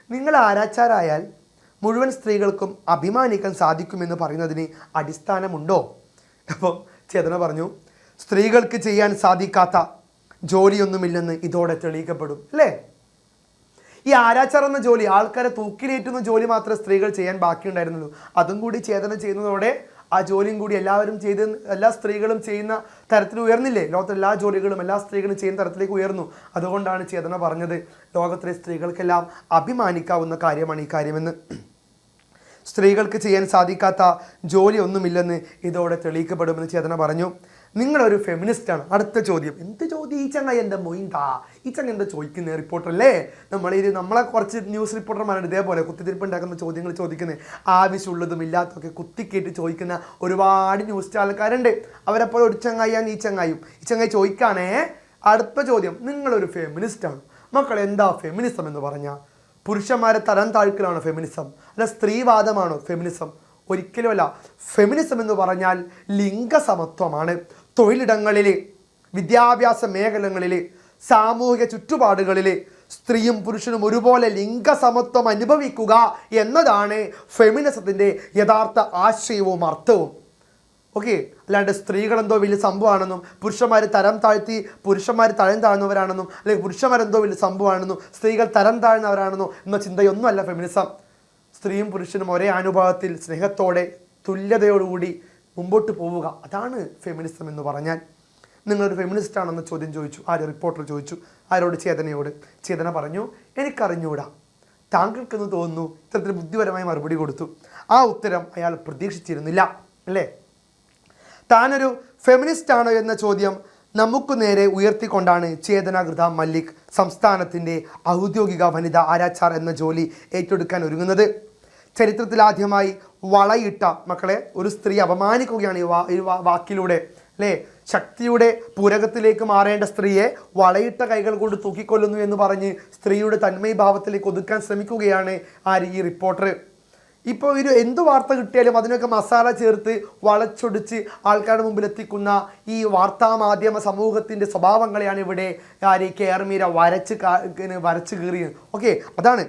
നിങ്ങൾ ആരാച്ചാരായാൽ മുഴുവൻ സ്ത്രീകൾക്കും അഭിമാനിക്കാൻ സാധിക്കുമെന്ന് പറയുന്നതിന് അടിസ്ഥാനമുണ്ടോ? അപ്പം ചേതന പറഞ്ഞു, സ്ത്രീകൾക്ക് ചെയ്യാൻ സാധിക്കാത്ത ജോലിയൊന്നുമില്ലെന്ന് ഇതോടെ തെളിയിക്കപ്പെടും, അല്ലേ. ഈ ആരാച്ചാർ എന്ന ജോലി, ആൾക്കാരെ തൂക്കിലേറ്റുന്ന ജോലി മാത്രമേ സ്ത്രീകൾ ചെയ്യാൻ ബാക്കിയുണ്ടായിരുന്നുള്ളൂ. അതും കൂടി ചേതന ചെയ്യുന്നതോടെ ആ ജോലിയും കൂടി എല്ലാ സ്ത്രീകളും ചെയ്യുന്ന തരത്തിൽ ഉയർന്നില്ലേ. ലോകത്തെ എല്ലാ ജോലികളും എല്ലാ സ്ത്രീകളും ചെയ്യുന്ന തരത്തിലേക്ക് ഉയർന്നു. അതുകൊണ്ടാണ് ചേതന പറഞ്ഞത് ലോകത്തിലെ സ്ത്രീകൾക്കെല്ലാം അഭിമാനിക്കാവുന്ന കാര്യമാണ് ഈ കാര്യമെന്ന്. സ്ത്രീകൾക്ക് ചെയ്യാൻ സാധിക്കാത്ത ജോലി ഒന്നുമില്ലെന്ന് ഇതോടെ തെളിയിക്കപ്പെടുമെന്ന് ചേതന പറഞ്ഞു. നിങ്ങളൊരു ഫെമിനിസ്റ്റാണ്. അടുത്ത ചോദ്യം. എന്ത് ചോദ്യം? ഈ ചങ്ങ എൻ്റെ മൊയിന്താ, ഈ ചങ്ങ എന്താ ചോദിക്കുന്നത്? റിപ്പോർട്ടറല്ലേ നമ്മളെ കുറച്ച് ന്യൂസ് റിപ്പോർട്ടർമാരാണ് ഇതേപോലെ കുത്തിത്തിരിപ്പുണ്ടാക്കുന്ന ചോദ്യങ്ങൾ ചോദിക്കുന്നത്. ആവശ്യമുള്ളതും ഇല്ലാത്തതൊക്കെ കുത്തിക്കേട്ട് ചോദിക്കുന്ന ഒരുപാട് ന്യൂസ് ചാനൽക്കാരുണ്ട്. അവരെപ്പോൾ ഒരു ചങ്ങായിയാണ് ഈ ചങ്ങായും. ഈ ചങ്ങായി ചോദിക്കാണേ. അടുത്ത ചോദ്യം. നിങ്ങളൊരു ഫെമിനിസ്റ്റാണ്. മക്കൾ, എന്താ ഫെമിനിസം എന്ന് പറഞ്ഞാൽ? പുരുഷന്മാരെ തരം താഴ്ക്കലാണോ ഫെമിനിസം? അല്ല സ്ത്രീവാദമാണോ ഫെമിനിസം? ഒരിക്കലുമല്ല. ഫെമിനിസം എന്ന് പറഞ്ഞാൽ ലിംഗസമത്വമാണ്. തൊഴിലിടങ്ങളിൽ, വിദ്യാഭ്യാസ മേഖലകളിൽ, സാമൂഹിക ചുറ്റുപാടുകളിൽ സ്ത്രീയും പുരുഷനും ഒരുപോലെ ലിംഗസമത്വം അനുഭവിക്കുക എന്നതാണ് ഫെമിനിസത്തിൻ്റെ യഥാർത്ഥ ആശയവും അർത്ഥവും. ഓക്കെ, അല്ലാണ്ട് സ്ത്രീകളെന്തോ വലിയ സംഭവമാണെന്നും പുരുഷന്മാർ തരം താഴ്ന്നവരാണെന്നും അല്ലെങ്കിൽ പുരുഷന്മാരെന്തോ വലിയ സംഭവമാണെന്നും സ്ത്രീകൾ തരം താഴ്ന്നവരാണെന്നോ എന്ന ചിന്തയൊന്നും അല്ല ഫെമിനിസം. സ്ത്രീയും പുരുഷനും ഒരേ അനുഭവത്തിൽ സ്നേഹത്തോടെ തുല്യതയോടുകൂടി മുമ്പോട്ട് പോവുക, അതാണ് ഫെമിനിസം എന്ന് പറഞ്ഞാൽ. നിങ്ങളൊരു ഫെമിനിസ്റ്റ് ആണെന്ന് ചോദ്യം ചോദിച്ചു. റിപ്പോർട്ടർ ചോദിച്ചു. ആരോട്? ചേതനയോട്. ചേതന പറഞ്ഞു, എനിക്കറിഞ്ഞൂടാ, താങ്കൾക്കെന്ന് തോന്നുന്നു. ഇത്തരത്തിൽ ബുദ്ധിപരമായി മറുപടി കൊടുത്തു. ആ ഉത്തരം അയാൾ പ്രതീക്ഷിച്ചിരുന്നില്ല, അല്ലേ? താനൊരു ഫെമിനിസ്റ്റ് ആണോ എന്ന ചോദ്യം നമുക്ക് നേരെ ഉയർത്തിക്കൊണ്ടാണ് ചേതന ഗൃത മല്ലിക് സംസ്ഥാനത്തിൻ്റെ ഔദ്യോഗിക വനിതാ ആരാച്ചാർ എന്ന ജോലി ഏറ്റെടുക്കാൻ ഒരുങ്ങുന്നത്. ചരിത്രത്തിലാദ്യമായി വളയിട്ട, മക്കളെ, ഒരു സ്ത്രീ അപമാനിക്കുകയാണ് ഈ വാക്കിലൂടെ, അല്ലേ? ശക്തിയുടെ പൂരകത്തിലേക്ക് മാറേണ്ട സ്ത്രീയെ വളയിട്ട കൈകൾ കൊണ്ട് തൂക്കിക്കൊല്ലുന്നു എന്ന് പറഞ്ഞ് സ്ത്രീയുടെ തന്മയഭാവത്തിലേക്ക് ഒതുക്കാൻ ശ്രമിക്കുകയാണ് ഈ റിപ്പോർട്ടർ. ഇപ്പോൾ എന്ത് വാർത്ത കിട്ടിയാലും അതിനൊക്കെ മസാല ചേർത്ത് വളച്ചൊടിച്ച് ആൾക്കാരുടെ മുമ്പിൽ എത്തിക്കുന്ന ഈ വാർത്താമാധ്യമ സമൂഹത്തിൻ്റെ സ്വഭാവങ്ങളെയാണ് ഇവിടെ കേർമീര വരച്ച് കീറിയത്. ഓക്കെ, അതാണ്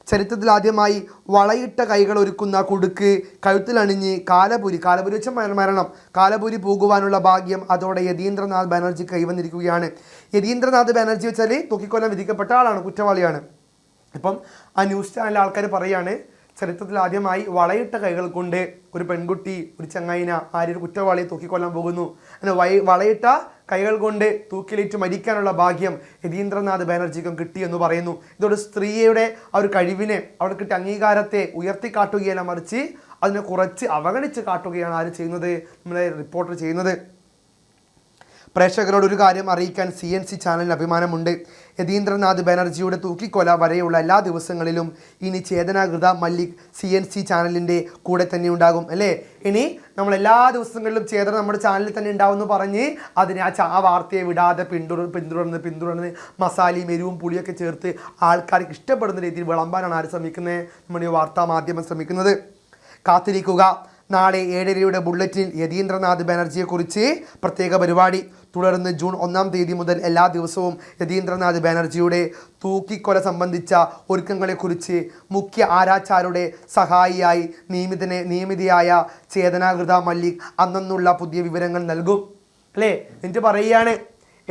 ചരിത്രത്തിലാദ്യമായി വളയിട്ട കൈകൾ ഒരുക്കുന്ന കുടുക്ക് കഴുത്തിലണിഞ്ഞ് കാലപുരി വെച്ച മരണം, കാലപുരി പോകുവാനുള്ള ഭാഗ്യം അതോടെ യതീന്ദ്രനാഥ് ബാനർജി കൈവന്നിരിക്കുകയാണ്. യതീന്ദ്രനാഥ് ബാനർജി വെച്ചാൽ തൂക്കിക്കൊല്ലാൻ വിധിക്കപ്പെട്ട ആളാണ്, കുറ്റവാളിയാണ്. ഇപ്പം ആ ന്യൂസ് ചാനലിലെ ആൾക്കാർ പറയാണ്, ചരിത്രത്തിൽ ആദ്യമായി വളയിട്ട കൈകൾ കൊണ്ട് ഒരു പെൺകുട്ടി, ഒരു ചങ്ങായിന, ഒരു കുറ്റവാളിയെ തൂക്കിക്കൊല്ലാൻ പോകുന്നു. അങ്ങനെ വളയിട്ട കൈകൾ കൊണ്ട് തൂക്കിലേറ്റ് മരിക്കാനുള്ള ഭാഗ്യം യതീന്ദ്രനാഥ് ബാനർജിക്കും കിട്ടിയെന്ന് പറയുന്നു. ഇതോടെ സ്ത്രീയുടെ ആ ഒരു കഴിവിനെ, അവിടെ കിട്ടിയ അംഗീകാരത്തെ ഉയർത്തിക്കാട്ടുകയല്ല, മറിച്ച് അതിനെ കുറച്ച് അവഗണിച്ച് കാട്ടുകയാണ് ആര് ചെയ്യുന്നത്? നമ്മളെ റിപ്പോർട്ടർ ചെയ്യുന്നത്. പ്രേക്ഷകരോട് ഒരു കാര്യം അറിയിക്കാൻ CNC ചാനലിന് അഭിമാനമുണ്ട്. യതീന്ദ്രനാഥ് ബാനർജിയുടെ തൂക്കിക്കൊല വരെയുള്ള എല്ലാ ദിവസങ്ങളിലും ഇനി ചേതന ഗൃത മല്ലിക് CNC ചാനലിൻ്റെ കൂടെ തന്നെ ഉണ്ടാകും, അല്ലേ? ഇനി നമ്മൾ എല്ലാ ദിവസങ്ങളിലും ചേതന നമ്മുടെ ചാനലിൽ തന്നെ ഉണ്ടാവുമെന്ന് പറഞ്ഞ് അതിനെ ആ വാർത്തയെ വിടാതെ പിന്തുടർന്ന് മസാലയും എരിവും പുളിയൊക്കെ ചേർത്ത് ആൾക്കാർക്ക് ഇഷ്ടപ്പെടുന്ന രീതിയിൽ വിളമ്പാനാണ് ആര് ശ്രമിക്കുന്നത്? നമ്മുടെ ഈ വാർത്താ മാധ്യമം ശ്രമിക്കുന്നത്. കാത്തിരിക്കുക. നാളെ 7:30 ബുള്ളറ്റിനിൽ യതീന്ദ്രനാഥ് ബാനർജിയെക്കുറിച്ച് പ്രത്യേക പരിപാടി. തുടർന്ന് ജൂൺ 1 തീയതി മുതൽ എല്ലാ ദിവസവും യതീന്ദ്രനാഥ് ബാനർജിയുടെ തൂക്കിക്കൊല സംബന്ധിച്ച ഒരുക്കങ്ങളെക്കുറിച്ച് മുഖ്യ ആരാച്ചാരുടെ സഹായിയായി നിയമിതയായ ചേതന ഗൃത മല്ലിക് അന്നുള്ള പുതിയ വിവരങ്ങൾ നൽകും, അല്ലേ? എന്നിട്ട് പറയുകയാണ്,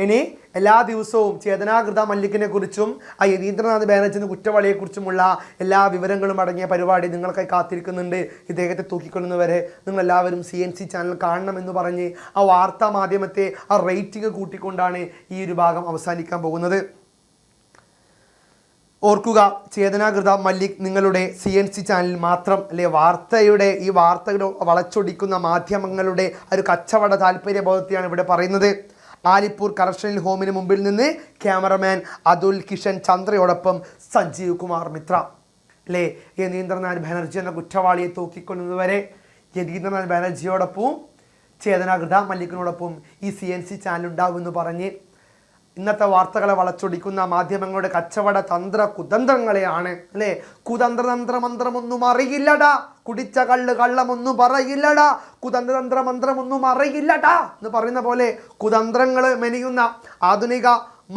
ഇനി എല്ലാ ദിവസവും ചേതന ഗൃത മല്ലിക്കിനെ കുറിച്ചും ആ യതീന്ദ്രനാഥ് ബാനർജി കുറ്റവാളിയെക്കുറിച്ചുമുള്ള എല്ലാ വിവരങ്ങളും അടങ്ങിയ പരിപാടി നിങ്ങൾക്കായി കാത്തിരിക്കുന്നുണ്ട്. ഇദ്ദേഹത്തെ തൂക്കിക്കൊള്ളുന്നവരെ നിങ്ങളെല്ലാവരും CNC ചാനൽ കാണണമെന്ന് പറഞ്ഞ് ആ വാർത്താ മാധ്യമത്തെ ആ റേറ്റിംഗ് കൂട്ടിക്കൊണ്ടാണ് ഈ ഒരു ഭാഗം അവസാനിക്കാൻ പോകുന്നത്. ഓർക്കുക, ചേതന ഗൃത മല്ലിക് നിങ്ങളുടെ CNC ചാനലിൽ മാത്രം, അല്ലെ? ഈ വാർത്തകൾ വളച്ചൊടിക്കുന്ന മാധ്യമങ്ങളുടെ ഒരു കച്ചവട താല്പര്യബോധത്തെയാണ് ഇവിടെ പറയുന്നത്. ആലിപ്പൂർ കറക്ഷണൽ ഹോമിന് മുമ്പിൽ നിന്ന് ക്യാമറമാൻ അതുൽ കിഷൻ ചന്ദ്രയോടൊപ്പം സഞ്ജീവ് കുമാർ മിത്ര, അല്ലേ? യതീന്ദ്രനാഥ് ബാനർജി എന്ന കുറ്റവാളിയെ തൂക്കിക്കൊല്ലുന്നതുവരെ യതീന്ദ്രനാഥ് ബാനർജിയോടൊപ്പം ചേതന ഗൃത മല്ലിക്കിനോടൊപ്പം ഈ CNC ചാനൽ ഉണ്ടാകുമെന്ന് പറഞ്ഞ് ഇന്നത്തെ വാർത്തകളെ വളച്ചൊടിക്കുന്ന മാധ്യമങ്ങളുടെ കച്ചവട കുതന്ത്രങ്ങളെയാണ്, അല്ലേ? മന്ത്രമൊന്നും അറിയില്ലടാ, കുടിച്ച കള്ളമൊന്നും പറയില്ലടാ, മന്ത്രമൊന്നും അറിയില്ലടാ എന്ന് പറയുന്ന പോലെ കുതന്ത്രങ്ങൾ മെനയുന്ന ആധുനിക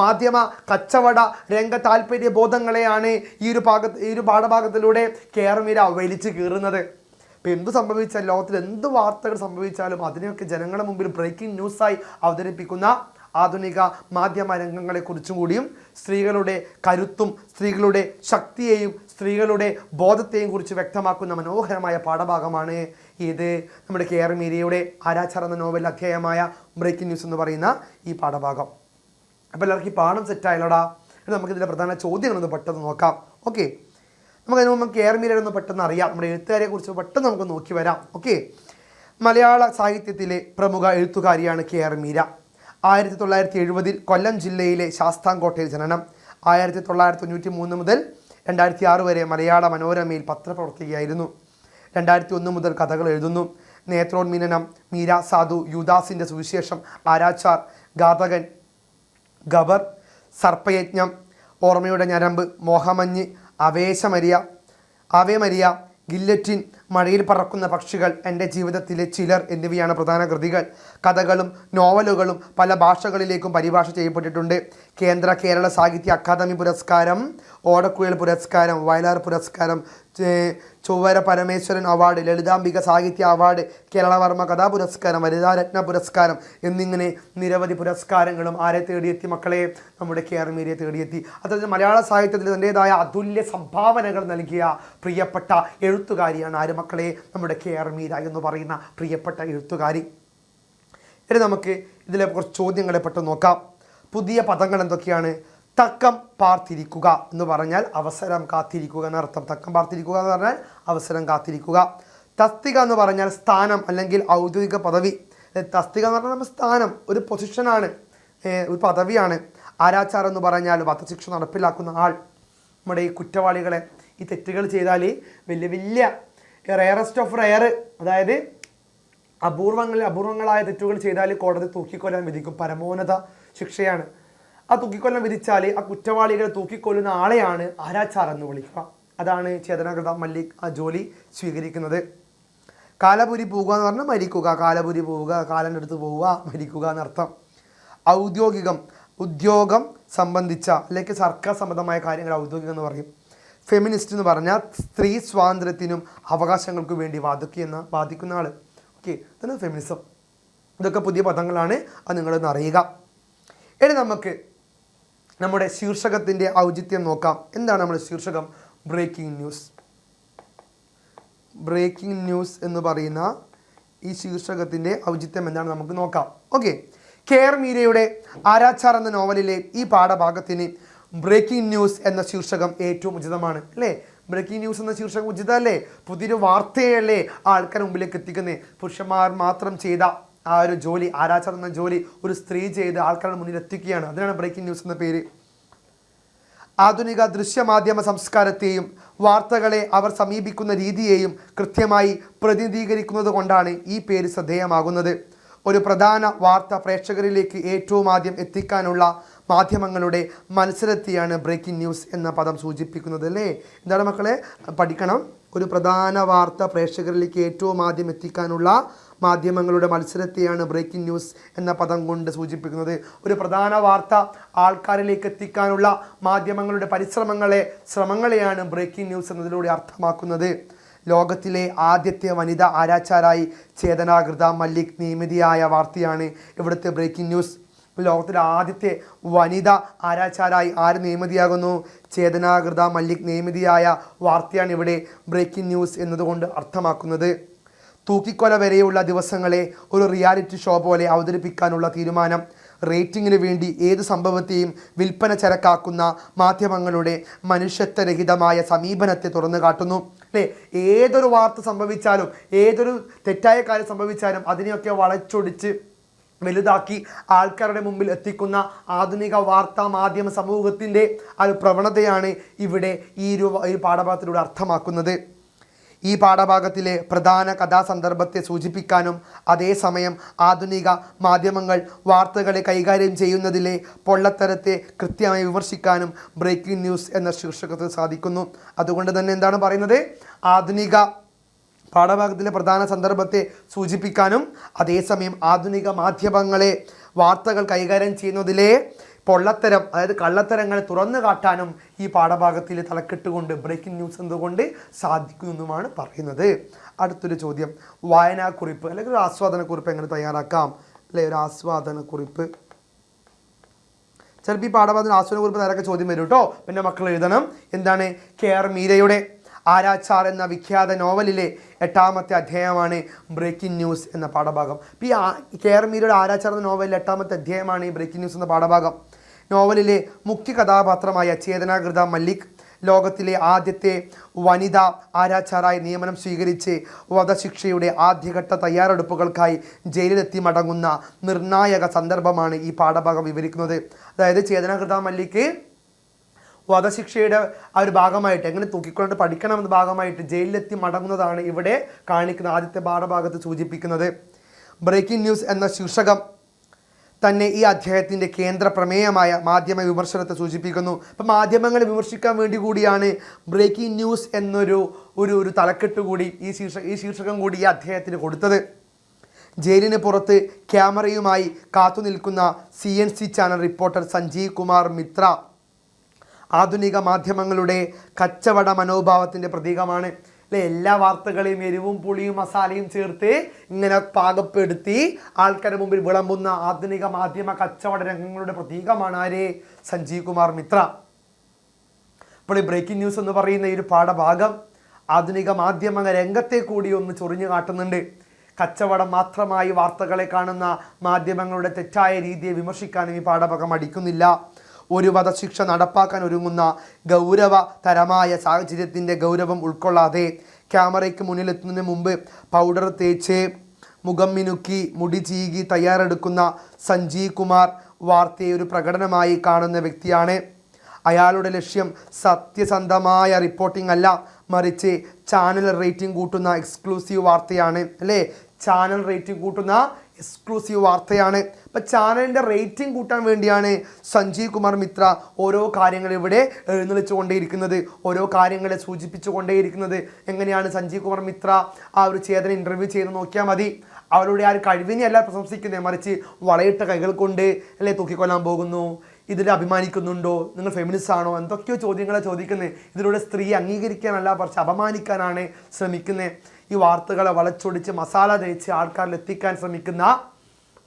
മാധ്യമ കച്ചവട രംഗ താല്പര്യ ബോധങ്ങളെയാണ് ഈ ഒരു പാഠഭാഗത്തിലൂടെ കേർമീര വലിച്ചു കീറുന്നത്. ഇപ്പം എന്ത് സംഭവിച്ചാലും, ലോകത്തിൽ എന്ത് വാർത്തകൾ സംഭവിച്ചാലും അതിനെയൊക്കെ ജനങ്ങളുടെ മുമ്പിൽ ബ്രേക്കിംഗ് ന്യൂസായി അവതരിപ്പിക്കുന്ന ആധുനിക മാധ്യമ രംഗങ്ങളെക്കുറിച്ചും കൂടിയും സ്ത്രീകളുടെ കരുത്തും സ്ത്രീകളുടെ ശക്തിയെയും സ്ത്രീകളുടെ ബോധത്തെയും കുറിച്ച് വ്യക്തമാക്കുന്ന മനോഹരമായ പാഠഭാഗമാണ് ഇത് നമ്മുടെ കേർമീരയുടെ ആരാച്ചാർ എന്ന നോവൽ അധ്യായമായ ബ്രേക്കിംഗ് ന്യൂസ് എന്ന് പറയുന്ന ഈ പാഠഭാഗം. അപ്പോൾ എല്ലാവർക്കും ഈ പാഠം സെറ്റായാലോടാ. നമുക്കിതിലെ പ്രധാന ചോദ്യങ്ങളൊന്ന് പെട്ടെന്ന് നോക്കാം. ഓക്കെ, നമുക്കതിന് മുമ്പ് കേർമീരയൊന്ന് പെട്ടെന്ന് അറിയാം, നമ്മുടെ എഴുത്തുകാരെ കുറിച്ച് പെട്ടെന്ന് നമുക്ക് നോക്കി വരാം. ഓക്കെ, മലയാള സാഹിത്യത്തിലെ പ്രമുഖ എഴുത്തുകാരിയാണ് KR മീര. 1970 കൊല്ലം ജില്ലയിലെ ശാസ്താംകോട്ടയിൽ ജനനം. 1993 മുതൽ 2006 വരെ മലയാള മനോരമയിൽ പത്രപ്രവർത്തകയായിരുന്നു. 2001 മുതൽ കഥകൾ എഴുതുന്നു. നേത്രോന്മീലനം, മീര സാധു, യുദാസിൻ്റെ സുവിശേഷം, ആരാച്ചാർ, ഘാതകൻ, ഗബർ, സർപ്പയജ്ഞം, ഓർമ്മയുടെ ഞരമ്പ്, മോഹമഞ്ഞ്, ആവേ മരിയ, ഗില്ലറ്റിൻ, മഴയിൽ പറക്കുന്ന പക്ഷികൾ, എൻ്റെ ജീവിതത്തിലെ ചിലർ എന്നിവയാണ് പ്രധാന കൃതികൾ. കഥകളും നോവലുകളും പല ഭാഷകളിലേക്കും പരിഭാഷ ചെയ്യപ്പെട്ടിട്ടുണ്ട്. കേരള സാഹിത്യ അക്കാദമി പുരസ്കാരം, ഓടക്കുഴൽ പുരസ്കാരം, വയലാർ പുരസ്കാരം, ചൊവ്വര പരമേശ്വരൻ അവാർഡ്, ലളിതാംബിക സാഹിത്യ അവാർഡ്, കേരളവർമ്മ കഥാപുരസ്കാരം, വനിതാരത്ന പുരസ്കാരം എന്നിങ്ങനെ നിരവധി പുരസ്കാരങ്ങളും ആരെ തേടിയെത്തി മക്കളെ? നമ്മുടെ KR മീരയെ തേടിയെത്തി. അതായത് മലയാള സാഹിത്യത്തിൽ തൻ്റേതായ അതുല്യ സംഭാവനകൾ നൽകിയ പ്രിയപ്പെട്ട എഴുത്തുകാരിയാണ് ആര് മക്കളെ? നമ്മുടെ KR മീര എന്ന് പറയുന്ന പ്രിയപ്പെട്ട എഴുത്തുകാരി. ഇനി നമുക്ക് ഇതിലെ കുറച്ച് ചോദ്യങ്ങളെ പെട്ടെന്ന് നോക്കാം. പുതിയ പദങ്ങൾ എന്തൊക്കെയാണ്? തക്കം പാർത്തിരിക്കുക എന്ന് പറഞ്ഞാൽ അവസരം കാത്തിരിക്കുക എന്നർത്ഥം. തക്കം പാർത്തിരിക്കുക എന്ന് പറഞ്ഞാൽ അവസരം കാത്തിരിക്കുക. തസ്തിക എന്ന് പറഞ്ഞാൽ സ്ഥാനം അല്ലെങ്കിൽ ഔദ്യോഗിക പദവി. തസ്തിക എന്ന് പറഞ്ഞാൽ സ്ഥാനം, ഒരു പൊസിഷനാണ്, ഒരു പദവിയാണ്. ആരാച്ചാർ എന്ന് പറഞ്ഞാൽ വധശിക്ഷ നടപ്പിലാക്കുന്ന ആൾ. നമ്മുടെ ഈ കുറ്റവാളികളെ, ഈ തെറ്റുകൾ ചെയ്താൽ വലിയ റെയറസ്റ്റ് ഓഫ് റെയർ, അതായത് അപൂർവങ്ങളായ തെറ്റുകൾ ചെയ്താൽ കോടതി തൂക്കിക്കൊല്ലാൻ വിധിക്കും. പരമോന്നത ശിക്ഷയാണ്. ആ തൂക്കിക്കൊല്ലം വിധിച്ചാൽ ആ കുറ്റവാളികളെ തൂക്കിക്കൊല്ലുന്ന ആളെയാണ് ആരാച്ചാർ എന്ന് വിളിക്കുക. അതാണ് ചേതനാകൃത മല്ലിക് ആ ജോലി സ്വീകരിക്കുന്നത്. കാലപുരി പോവുക എന്ന് പറഞ്ഞാൽ മരിക്കുക. കാലപുരി പോവുക, കാലൻ്റെ അടുത്ത് പോവുക, മരിക്കുക എന്നർത്ഥം. ഉദ്യോഗം സംബന്ധിച്ച അല്ലെങ്കിൽ സർക്കാർ സംബന്ധമായ കാര്യങ്ങൾ ഔദ്യോഗികം എന്ന് പറയും. ഫെമിനിസ്റ്റ് എന്ന് പറഞ്ഞാൽ സ്ത്രീ സ്വാതന്ത്ര്യത്തിനും അവകാശങ്ങൾക്കും വേണ്ടി വാദിക്കുന്ന ആൾ. ഓക്കെ, ഇതാണ് ഫെമിനിസം. ഇതൊക്കെ പുതിയ പദങ്ങളാണ്, അത് നിങ്ങളൊന്ന് അറിയുക. ഇനി നമുക്ക് നമ്മുടെ ശീർഷകത്തിൻ്റെ ഔചിത്യം നോക്കാം. എന്താണ് നമ്മുടെ ശീർഷകം? ബ്രേക്കിംഗ് ന്യൂസ് എന്ന് പറയുന്ന ഈ ശീർഷകത്തിൻ്റെ ഔചിത്യം എന്താണ് നമുക്ക് നോക്കാം. ഓക്കെ, KR മീരയുടെ ആരാച്ചാർ എന്ന നോവലിലെ ഈ പാഠഭാഗത്തിന് ബ്രേക്കിംഗ് ന്യൂസ് എന്ന ശീർഷകം ഏറ്റവും ഉചിതമാണ് അല്ലേ? ബ്രേക്കിംഗ് ന്യൂസ് എന്ന ശീർഷകം ഉചിതമല്ലേ? പുതിയൊരു വാർത്തയല്ലേ ആൾക്കാർ മുമ്പിലേക്ക് എത്തിക്കുന്നത്? പുരുഷന്മാർ മാത്രം ചെയ്ത ആ ഒരു ജോലി, ആരാച്ചാർ എന്ന ജോലി ഒരു സ്ത്രീ ചെയ്ത് ആൾക്കാരുടെ മുന്നിൽ എത്തിക്കുകയാണ്. അതിനാണ് ബ്രേക്കിംഗ് ന്യൂസ് എന്ന പേര്. ആധുനിക ദൃശ്യമാധ്യമ സംസ്കാരത്തെയും വാർത്തകളെ അവർ സമീപിക്കുന്ന രീതിയെയും കൃത്യമായി പ്രതിനിധീകരിക്കുന്നത് കൊണ്ടാണ് ഈ പേര് ശ്രദ്ധേയമാകുന്നത്. ഒരു പ്രധാന വാർത്ത പ്രേക്ഷകരിലേക്ക് ഏറ്റവും ആദ്യം എത്തിക്കാനുള്ള മാധ്യമങ്ങളുടെ മത്സരത്തെയാണ് ബ്രേക്കിംഗ് ന്യൂസ് എന്ന പദം സൂചിപ്പിക്കുന്നത് അല്ലേ? എന്താണ് മക്കളെ? പഠിക്കണം. ഒരു പ്രധാന വാർത്ത പ്രേക്ഷകരിലേക്ക് ഏറ്റവും ആദ്യം എത്തിക്കാനുള്ള മാധ്യമങ്ങളുടെ മത്സരത്തെയാണ് ബ്രേക്കിംഗ് ന്യൂസ് എന്ന പദം കൊണ്ട് സൂചിപ്പിക്കുന്നത്. ഒരു പ്രധാന വാർത്ത ആൾക്കാരിലേക്ക് എത്തിക്കാനുള്ള മാധ്യമങ്ങളുടെ ശ്രമങ്ങളെയാണ് ബ്രേക്കിംഗ് ന്യൂസ് എന്നതിലൂടെ അർത്ഥമാക്കുന്നത്. ലോകത്തിലെ ആദ്യത്തെ വനിത ആരാച്ചാരായി ചേതനാകൃത മല്ലിക് നിയമിതയായ വാർത്തയാണ് ഇവിടുത്തെ ബ്രേക്കിംഗ് ന്യൂസ്. ലോകത്തിലെ ആദ്യത്തെ വനിത ആരാച്ചാരായി ആര് നിയമിതയാകുന്നു? ചേതനാകൃത മല്ലിക് നിയമിതയായ വാർത്തയാണ് ഇവിടെ ബ്രേക്കിംഗ് ന്യൂസ് എന്നതുകൊണ്ട് അർത്ഥമാക്കുന്നത്. തൂക്കിക്കൊല വരെയുള്ള ദിവസങ്ങളെ ഒരു റിയാലിറ്റി ഷോ പോലെ അവതരിപ്പിക്കാനുള്ള തീരുമാനം. റേറ്റിംഗിന് വേണ്ടി ഏത് സംഭവത്തെയും വിൽപ്പന ചരക്കാക്കുന്ന മാധ്യമങ്ങളുടെ മനുഷ്യത്വരഹിതമായ സമീപനത്തെ തുറന്നു കാട്ടുന്നു അല്ലേ? ഏതൊരു വാർത്ത സംഭവിച്ചാലും, ഏതൊരു തെറ്റായ കാര്യം സംഭവിച്ചാലും അതിനെയൊക്കെ വളച്ചൊടിച്ച് വലുതാക്കി ആൾക്കാരുടെ മുമ്പിൽ എത്തിക്കുന്ന ആധുനിക വാർത്താ മാധ്യമ സമൂഹത്തിൻ്റെ ആ ഒരു പ്രവണതയാണ് ഇവിടെ ഈ പാഠഭാഗത്തിലൂടെ അർത്ഥമാക്കുന്നത്. ഈ പാഠഭാഗത്തിലെ പ്രധാന കഥാസന്ദർഭത്തെ സൂചിപ്പിക്കാനും അതേസമയം ആധുനിക മാധ്യമങ്ങൾ വാർത്തകളെ കൈകാര്യം ചെയ്യുന്നതിലെ പൊള്ളത്തരത്തെ കൃത്യമായി വിമർശിക്കാനും ബ്രേക്കിംഗ് ന്യൂസ് എന്ന ശീർഷകത്തിൽ സാധിക്കുന്നു. അതുകൊണ്ട് തന്നെ എന്താണ് പറയുന്നത്? ആധുനിക പാഠഭാഗത്തിലെ പ്രധാന സന്ദർഭത്തെ സൂചിപ്പിക്കാനും അതേസമയം ആധുനിക മാധ്യമങ്ങളെ വാർത്തകൾ കൈകാര്യം ചെയ്യുന്നതിലെ പൊള്ളത്തരം, അതായത് കള്ളത്തരങ്ങളെ തുറന്നു കാട്ടാനും ഈ പാഠഭാഗത്തിൽ തലക്കെട്ടുകൊണ്ട് ബ്രേക്കിംഗ് ന്യൂസ് എന്തുകൊണ്ട് സാധിക്കുമെന്നുമാണ് പറയുന്നത്. അടുത്തൊരു ചോദ്യം, വായനാക്കുറിപ്പ് അല്ലെങ്കിൽ ഒരു ആസ്വാദനക്കുറിപ്പ് എങ്ങനെ തയ്യാറാക്കാം അല്ലെ? ഒരു ആസ്വാദനക്കുറിപ്പ്. ചിലപ്പോൾ ഈ പാഠഭാഗത്തിന് ആസ്വാദനക്കുറിപ്പ് നേരൊക്കെ ചോദ്യം വരും കേട്ടോ. പിന്നെ മക്കൾ എഴുതണം. എന്താണ്? KR മീരയുടെ ആരാച്ചാർ എന്ന വിഖ്യാത നോവലിലെ 8ാമത്തെ അധ്യായമാണ് ബ്രേക്കിംഗ് ന്യൂസ് എന്ന പാഠഭാഗം. ഈ KR മീരയുടെ ആരാച്ചാർ എന്ന നോവലിലെ 8ാമത്തെ അധ്യായമാണ് ഈ ബ്രേക്കിംഗ് ന്യൂസ് എന്ന പാഠഭാഗം. നോവലിലെ മുഖ്യ കഥാപാത്രമായ ചേതനാകൃത മല്ലിക് ലോകത്തിലെ ആദ്യത്തെ വനിതാ ആരാച്ചാറായി നിയമനം സ്വീകരിച്ച് വധശിക്ഷയുടെ ആദ്യഘട്ട തയ്യാറെടുപ്പുകൾക്കായി ജയിലിലെത്തി മടങ്ങുന്ന നിർണായക സന്ദർഭമാണ് ഈ പാഠഭാഗം വിവരിക്കുന്നത്. അതായത് ചേതന കൃത മല്ലിക്ക് വധശിക്ഷയുടെ ആ ഒരു ഭാഗമായിട്ട് എങ്ങനെ തൂക്കിക്കൊണ്ട് പഠിക്കണമെന്ന ഭാഗമായിട്ട് ജയിലിലെത്തി മടങ്ങുന്നതാണ് ഇവിടെ കാണിക്കുന്ന ആദ്യത്തെ പാഠഭാഗത്ത് സൂചിപ്പിക്കുന്നത്. ബ്രേക്കിംഗ് ന്യൂസ് എന്ന ശീർഷകം തന്നെ ഈ അധ്യായത്തിൻ്റെ കേന്ദ്ര പ്രമേയമായ മാധ്യമ വിമർശനത്തെ സൂചിപ്പിക്കുന്നു. അപ്പം മാധ്യമങ്ങളെ വിമർശിക്കാൻ വേണ്ടി കൂടിയാണ് ബ്രേക്കിംഗ് ന്യൂസ് എന്നൊരു ഒരു തലക്കെട്ട് കൂടി ഈ ശീർഷകം കൂടി ഈ അധ്യായത്തിന് കൊടുത്തത്. ജയിലിന് പുറത്ത് ക്യാമറയുമായി കാത്തുനിൽക്കുന്ന CNC channel reporter Sanjeev Kumar Mitra ആധുനിക മാധ്യമങ്ങളുടെ കച്ചവട മനോഭാവത്തിൻ്റെ പ്രതീകമാണ്. എല്ലാ വാർത്തകളെയും എരിവും പുളിയും മസാലയും ചേർത്ത് ഇങ്ങനെ പാകപ്പെടുത്തി ആൾക്കാരുടെ മുമ്പിൽ വിളമ്പുന്ന ആധുനിക മാധ്യമ കച്ചവട രംഗങ്ങളുടെ പ്രതീകമാണ് ആര്? സഞ്ജീവ് കുമാർ മിത്ര. അപ്പോൾ ഈ ബ്രേക്കിംഗ് ന്യൂസ് എന്ന് പറയുന്ന ഈ ഒരു പാഠഭാഗം ആധുനിക മാധ്യമ രംഗത്തെ കൂടി ഒന്ന് ചൊറിഞ്ഞു കാട്ടുന്നുണ്ട്. കച്ചവടം മാത്രമായി വാർത്തകളെ കാണുന്ന മാധ്യമങ്ങളുടെ തെറ്റായ രീതിയെ വിമർശിക്കാനും ഈ പാഠഭാഗം അടിക്കുന്നില്ല. ഒരു വധശിക്ഷ നടപ്പാക്കാൻ ഒരുങ്ങുന്ന ഗൗരവതരമായ സാഹചര്യത്തിൻ്റെ ഗൗരവം ഉൾക്കൊള്ളാതെ ക്യാമറയ്ക്ക് മുന്നിലെത്തുന്നതിന് മുമ്പ് പൗഡർ തേച്ച് മുഖം മിനുക്കി മുടി ചീകി തയ്യാറെടുക്കുന്ന സഞ്ജീവ് കുമാർ വാർത്തയെ ഒരു പ്രകടനമായി കാണുന്ന വ്യക്തിയാണ്. അയാളുടെ ലക്ഷ്യം സത്യസന്ധമായ റിപ്പോർട്ടിംഗ് അല്ല, മറിച്ച് ചാനൽ റേറ്റിംഗ് കൂട്ടുന്ന എക്സ്ക്ലൂസീവ് വാർത്തയാണ്. അല്ലേ? ചാനൽ റേറ്റിംഗ് കൂട്ടുന്ന എക്സ്ക്ലൂസീവ് വാർത്തയാണ്. അപ്പം ചാനലിൻ്റെ റേറ്റിംഗ് കൂട്ടാൻ വേണ്ടിയാണ് സഞ്ജീവ് കുമാർ മിത്ര ഓരോ കാര്യങ്ങൾ ഇവിടെ എഴുന്നള്ളിച്ചു കൊണ്ടേയിരിക്കുന്നത്, ഓരോ കാര്യങ്ങളെ സൂചിപ്പിച്ചു കൊണ്ടേയിരിക്കുന്നത്. എങ്ങനെയാണ് സഞ്ജീവ് കുമാർ മിത്ര ആ ഒരു ചേതന ഇൻ്റർവ്യൂ ചെയ്ത് നോക്കിയാൽ മതി. അവരുടെ ആ ഒരു കഴിവിനെ അല്ല പ്രശംസിക്കുന്നത്, മറിച്ച് വളയിട്ട കൈകൾ കൊണ്ട് അല്ലേ തൂക്കിക്കൊല്ലാൻ പോകുന്നു, ഇതിൽ അഭിമാനിക്കുന്നുണ്ടോ, നിങ്ങൾ ഫെമിനിസ്റ്റ് ആണോ, എന്തൊക്കെയോ ചോദ്യങ്ങളെ ചോദിക്കുന്നത്. ഇതിലൂടെ സ്ത്രീ അംഗീകരിക്കാനല്ല, പക്ഷെ അപമാനിക്കാനാണ് ശ്രമിക്കുന്നത്. ഈ വാർത്തകളെ വളച്ചൊടിച്ച് മസാല തേച്ച് ആൾക്കാരിൽ എത്തിക്കാൻ ശ്രമിക്കുന്ന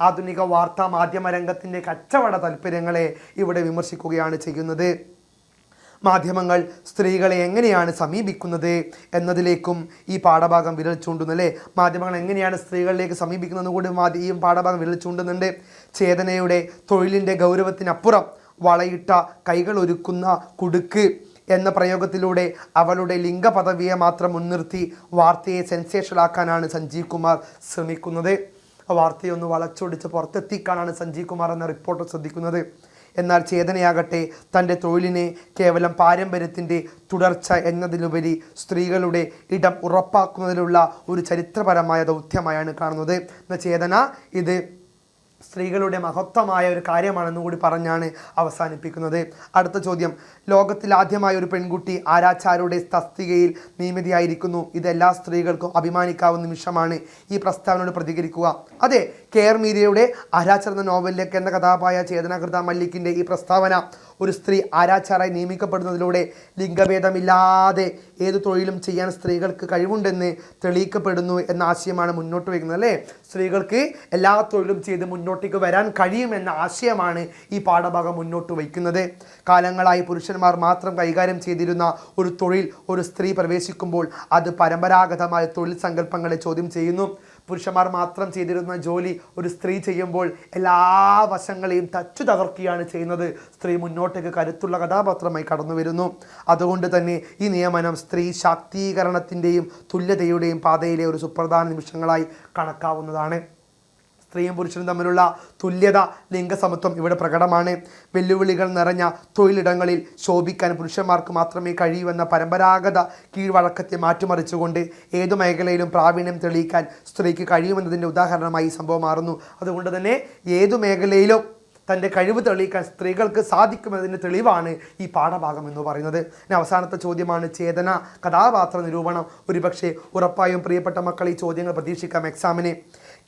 ആധുനിക വാർത്താ മാധ്യമ രംഗത്തിൻ്റെ കച്ചവട താല്പര്യങ്ങളെ ഇവിടെ വിമർശിക്കുകയാണ് ചെയ്യുന്നത്. മാധ്യമങ്ങൾ സ്ത്രീകളെ എങ്ങനെയാണ് സമീപിക്കുന്നത് എന്നതിലേക്കും ഈ പാഠഭാഗം വിരൽ ചൂണ്ടുന്നു. അല്ലേ? മാധ്യമങ്ങൾ എങ്ങനെയാണ് സ്ത്രീകളിലേക്ക് സമീപിക്കുന്നത് കൂടി ഈ പാഠഭാഗം വിരൽ ചൂണ്ടുന്നുണ്ട്. ചേതനയുടെ തൊഴിലിൻ്റെ ഗൗരവത്തിനപ്പുറം വളയിട്ട കൈകൾ ഒരുക്കുന്ന കുടുക്ക് എന്ന പ്രയോഗത്തിലൂടെ അവളുടെ ലിംഗപദവിയെ മാത്രം മുൻനിർത്തി വാർത്തയെ സെൻസേഷനാക്കാനാണ് സഞ്ജീവ് കുമാർ ശ്രമിക്കുന്നത്. ആ വാർത്തയെ ഒന്ന് വളച്ചൊടിച്ച് പുറത്തെത്തിക്കാനാണ് സഞ്ജീവ് കുമാർ എന്ന റിപ്പോർട്ടർ ശ്രദ്ധിക്കുന്നത്. എന്നാൽ ചേതനയാകട്ടെ തൻ്റെ തൊഴിലിനെ കേവലം പാരമ്പര്യത്തിൻ്റെ തുടർച്ച എന്നതിലുപരി സ്ത്രീകളുടെ ഇടം ഉറപ്പാക്കുന്നതിലുള്ള ഒരു ചരിത്രപരമായ ദൗത്യമായാണ് കാണുന്നത്. എന്ന ചേതന ഇത് സ്ത്രീകളുടെ മഹത്വമായ ഒരു കാര്യമാണെന്ന് കൂടി പറഞ്ഞാണ് അവസാനിപ്പിക്കുന്നത്. അടുത്ത ചോദ്യം, ലോകത്തിൽ ആദ്യമായ ഒരു പെൺകുട്ടി ആരാച്ചാരുടെ തസ്തികയിൽ നിയമിതയായിരിക്കുന്നു. ഇത് എല്ലാ സ്ത്രീകൾക്കും അഭിമാനിക്കാവുന്ന നിമിഷമാണ്. ഈ പ്രസ്താവനയോട് പ്രതികരിക്കുക. അതെ, കെയർ മീരയുടെ ആരാച്ചാർ എന്ന നോവലിലേക്ക് എന്ന കഥാപായ ചേതനകൃത മല്ലിക്കിൻ്റെ ഈ പ്രസ്താവന ഒരു സ്ത്രീ ആരാച്ചാറായി നിയമിക്കപ്പെടുന്നതിലൂടെ ലിംഗഭേദമില്ലാതെ ഏതു തൊഴിലും ചെയ്യാൻ സ്ത്രീകൾക്ക് കഴിവുണ്ടെന്ന് തെളിയിക്കപ്പെടുന്നു എന്ന ആശയമാണ് മുന്നോട്ട് വയ്ക്കുന്നത്. അല്ലേ? സ്ത്രീകൾക്ക് എല്ലാ തൊഴിലും ചെയ്ത് മുന്നോട്ടേക്ക് വരാൻ കഴിയുമെന്ന ആശയമാണ് ഈ പാഠഭാഗം മുന്നോട്ട് വയ്ക്കുന്നത്. കാലങ്ങളായി പുരുഷന്മാർ മാത്രം കൈകാര്യം ചെയ്തിരുന്ന ഒരു തൊഴിൽ ഒരു സ്ത്രീ പ്രവേശിക്കുമ്പോൾ അത് പരമ്പരാഗതമായ തൊഴിൽ സങ്കല്പങ്ങളെ ചോദ്യം ചെയ്യുന്നു. പുരുഷന്മാർ മാത്രം ചെയ്തിരുന്ന ജോലി ഒരു സ്ത്രീ ചെയ്യുമ്പോൾ എല്ലാ വശങ്ങളെയും തച്ചു തകർക്കുകയാണ് ചെയ്യുന്നത്. സ്ത്രീ മുന്നോട്ടേക്ക് കരുത്തുള്ള കഥാപാത്രമായി കടന്നു വരുന്നു. അതുകൊണ്ട് തന്നെ ഈ നിയമനം സ്ത്രീ ശാക്തീകരണത്തിൻ്റെയും തുല്യതയുടെയും പാതയിലെ ഒരു സുപ്രധാന നിമിഷങ്ങളായി കണക്കാവുന്നതാണ്. സ്ത്രീയും പുരുഷനും തമ്മിലുള്ള തുല്യത, ലിംഗസമത്വം ഇവിടെ പ്രകടമാണ്. വെല്ലുവിളികൾ നിറഞ്ഞ തൊഴിലിടങ്ങളിൽ ശോഭിക്കാൻ പുരുഷന്മാർക്ക് മാത്രമേ കഴിയൂ എന്ന പരമ്പരാഗത കീഴ്വഴക്കത്തെ മാറ്റിമറിച്ചുകൊണ്ട് ഏതു മേഖലയിലും പ്രാവീണ്യം തെളിയിക്കാൻ സ്ത്രീക്ക് കഴിയുമെന്നതിൻ്റെ ഉദാഹരണമായി ഈ സംഭവം മാറുന്നു. അതുകൊണ്ട് തന്നെ ഏതു മേഖലയിലും തൻ്റെ കഴിവ് തെളിയിക്കാൻ സ്ത്രീകൾക്ക് സാധിക്കുമെന്നതിൻ്റെ തെളിവാണ് ഈ പാഠഭാഗം എന്ന് പറയുന്നത്. ഇനി അവസാനത്തെ ചോദ്യമാണ് ചേതന കഥാപാത്ര നിരൂപണം. ഒരുപക്ഷെ ഉറപ്പായും പ്രിയപ്പെട്ട മക്കൾ ഈ ചോദ്യങ്ങൾ പ്രതീക്ഷിക്കാം എക്സാമിന്.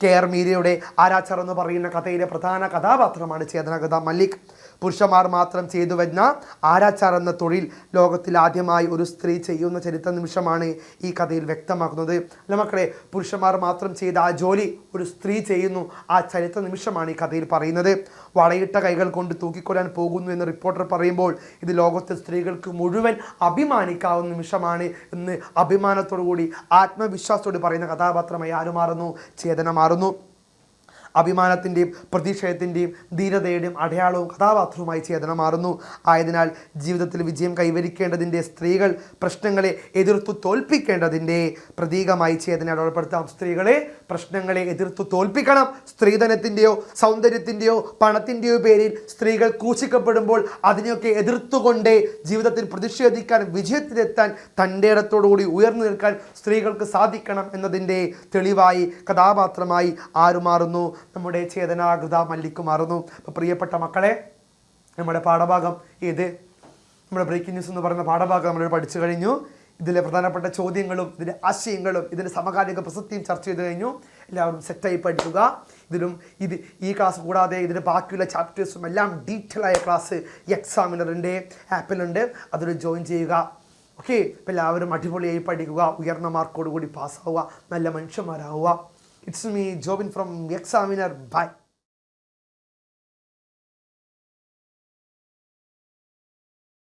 കെയർ മീരയുടെ ആരാച്ചാർ എന്ന് പറയുന്ന കഥയിലെ പ്രധാന കഥാപാത്രമാണ് ചേതനകൃത മല്ലിക്. പുരുഷന്മാർ മാത്രം ചെയ്തു വരുന്ന ആരാച്ചാർ എന്ന തൊഴിൽ ലോകത്തിൽ ആദ്യമായി ഒരു സ്ത്രീ ചെയ്യുന്ന ചരിത്ര നിമിഷമാണ് ഈ കഥയിൽ വ്യക്തമാക്കുന്നത്. അല്ല മക്കളെ, പുരുഷന്മാർ മാത്രം ചെയ്ത ആ ജോലി ഒരു സ്ത്രീ ചെയ്യുന്നു, ആ ചരിത്ര നിമിഷമാണ് ഈ കഥയിൽ പറയുന്നത്. വളയിട്ട കൈകൾ കൊണ്ട് തൂക്കിക്കൊല്ലാൻ പോകുന്നു എന്ന് റിപ്പോർട്ടർ പറയുമ്പോൾ ഇത് ലോകത്തെ സ്ത്രീകൾക്ക് മുഴുവൻ അഭിമാനിക്കാവുന്ന നിമിഷമാണ് എന്ന് അഭിമാനത്തോടു കൂടി ആത്മവിശ്വാസത്തോട് പറയുന്ന കഥാപാത്രമായി ആര് മാറുന്നു? ചേതന മാറുന്നു. അഭിമാനത്തിൻ്റെയും പ്രതിഷേധത്തിൻ്റെയും ധീരതയുടെയും അടയാളവും കഥാപാത്രവുമായി ചേതന മാറുന്നു. ആയതിനാൽ ജീവിതത്തിൽ വിജയം കൈവരിക്കേണ്ടതിൻ്റെ സ്ത്രീകൾ പ്രശ്നങ്ങളെ എതിർത്തു തോൽപ്പിക്കേണ്ടതിൻ്റെ പ്രതീകമായി ചേതന അടയാളപ്പെടുത്താം. സ്ത്രീകളെ പ്രശ്നങ്ങളെ എതിർത്തു തോൽപ്പിക്കണം. സ്ത്രീധനത്തിൻ്റെയോ സൗന്ദര്യത്തിൻ്റെയോ പണത്തിൻ്റെയോ പേരിൽ സ്ത്രീകൾ ക്രൂശിക്കപ്പെടുമ്പോൾ അതിനെയൊക്കെ എതിർത്തുകൊണ്ട് ജീവിതത്തിൽ പ്രതിഷേധിക്കാൻ, വിജയത്തിലെത്താൻ, തൻ്റെ ഇടത്തോടുകൂടി ഉയർന്നു നിൽക്കാൻ സ്ത്രീകൾക്ക് സാധിക്കണം എന്നതിൻ്റെ തെളിവായി കഥാപാത്രമായി ആര് മാറുന്നു? നമ്മുടെ ചേതനാകൃത മല്ലിക്ക് മാറുന്നു. അപ്പോൾ പ്രിയപ്പെട്ട മക്കളെ, നമ്മുടെ പാഠഭാഗം നമ്മുടെ ബ്രേക്കിംഗ് ന്യൂസ് എന്ന് പറയുന്ന പാഠഭാഗം നമ്മൾ പഠിച്ചു കഴിഞ്ഞു. ഇതിലെ പ്രധാനപ്പെട്ട ചോദ്യങ്ങളും ഇതിൻ്റെ ആശയങ്ങളും ഇതിൻ്റെ സമകാലിക പ്രസക്തിയും ചർച്ച ചെയ്ത് കഴിഞ്ഞു. എല്ലാവരും സെറ്റായി പഠിക്കുക. ഈ ക്ലാസ് കൂടാതെ ഇതിൻ്റെ ബാക്കിയുള്ള ചാപ്റ്റേഴ്സും എല്ലാം ഡീറ്റെയിൽ ആയ ക്ലാസ് എക്സാമിനറിൻ്റെ ആപ്പിലുണ്ട്. അതിൽ ജോയിൻ ചെയ്യുക. ഓക്കെ, അപ്പോൾ എല്ലാവരും അടിപൊളിയായി പഠിക്കുക, ഉയർന്ന മാർക്കോട് കൂടി പാസ്സാവുക, നല്ല മനുഷ്യന്മാരാവുക. It's me Jobin from examiner. By.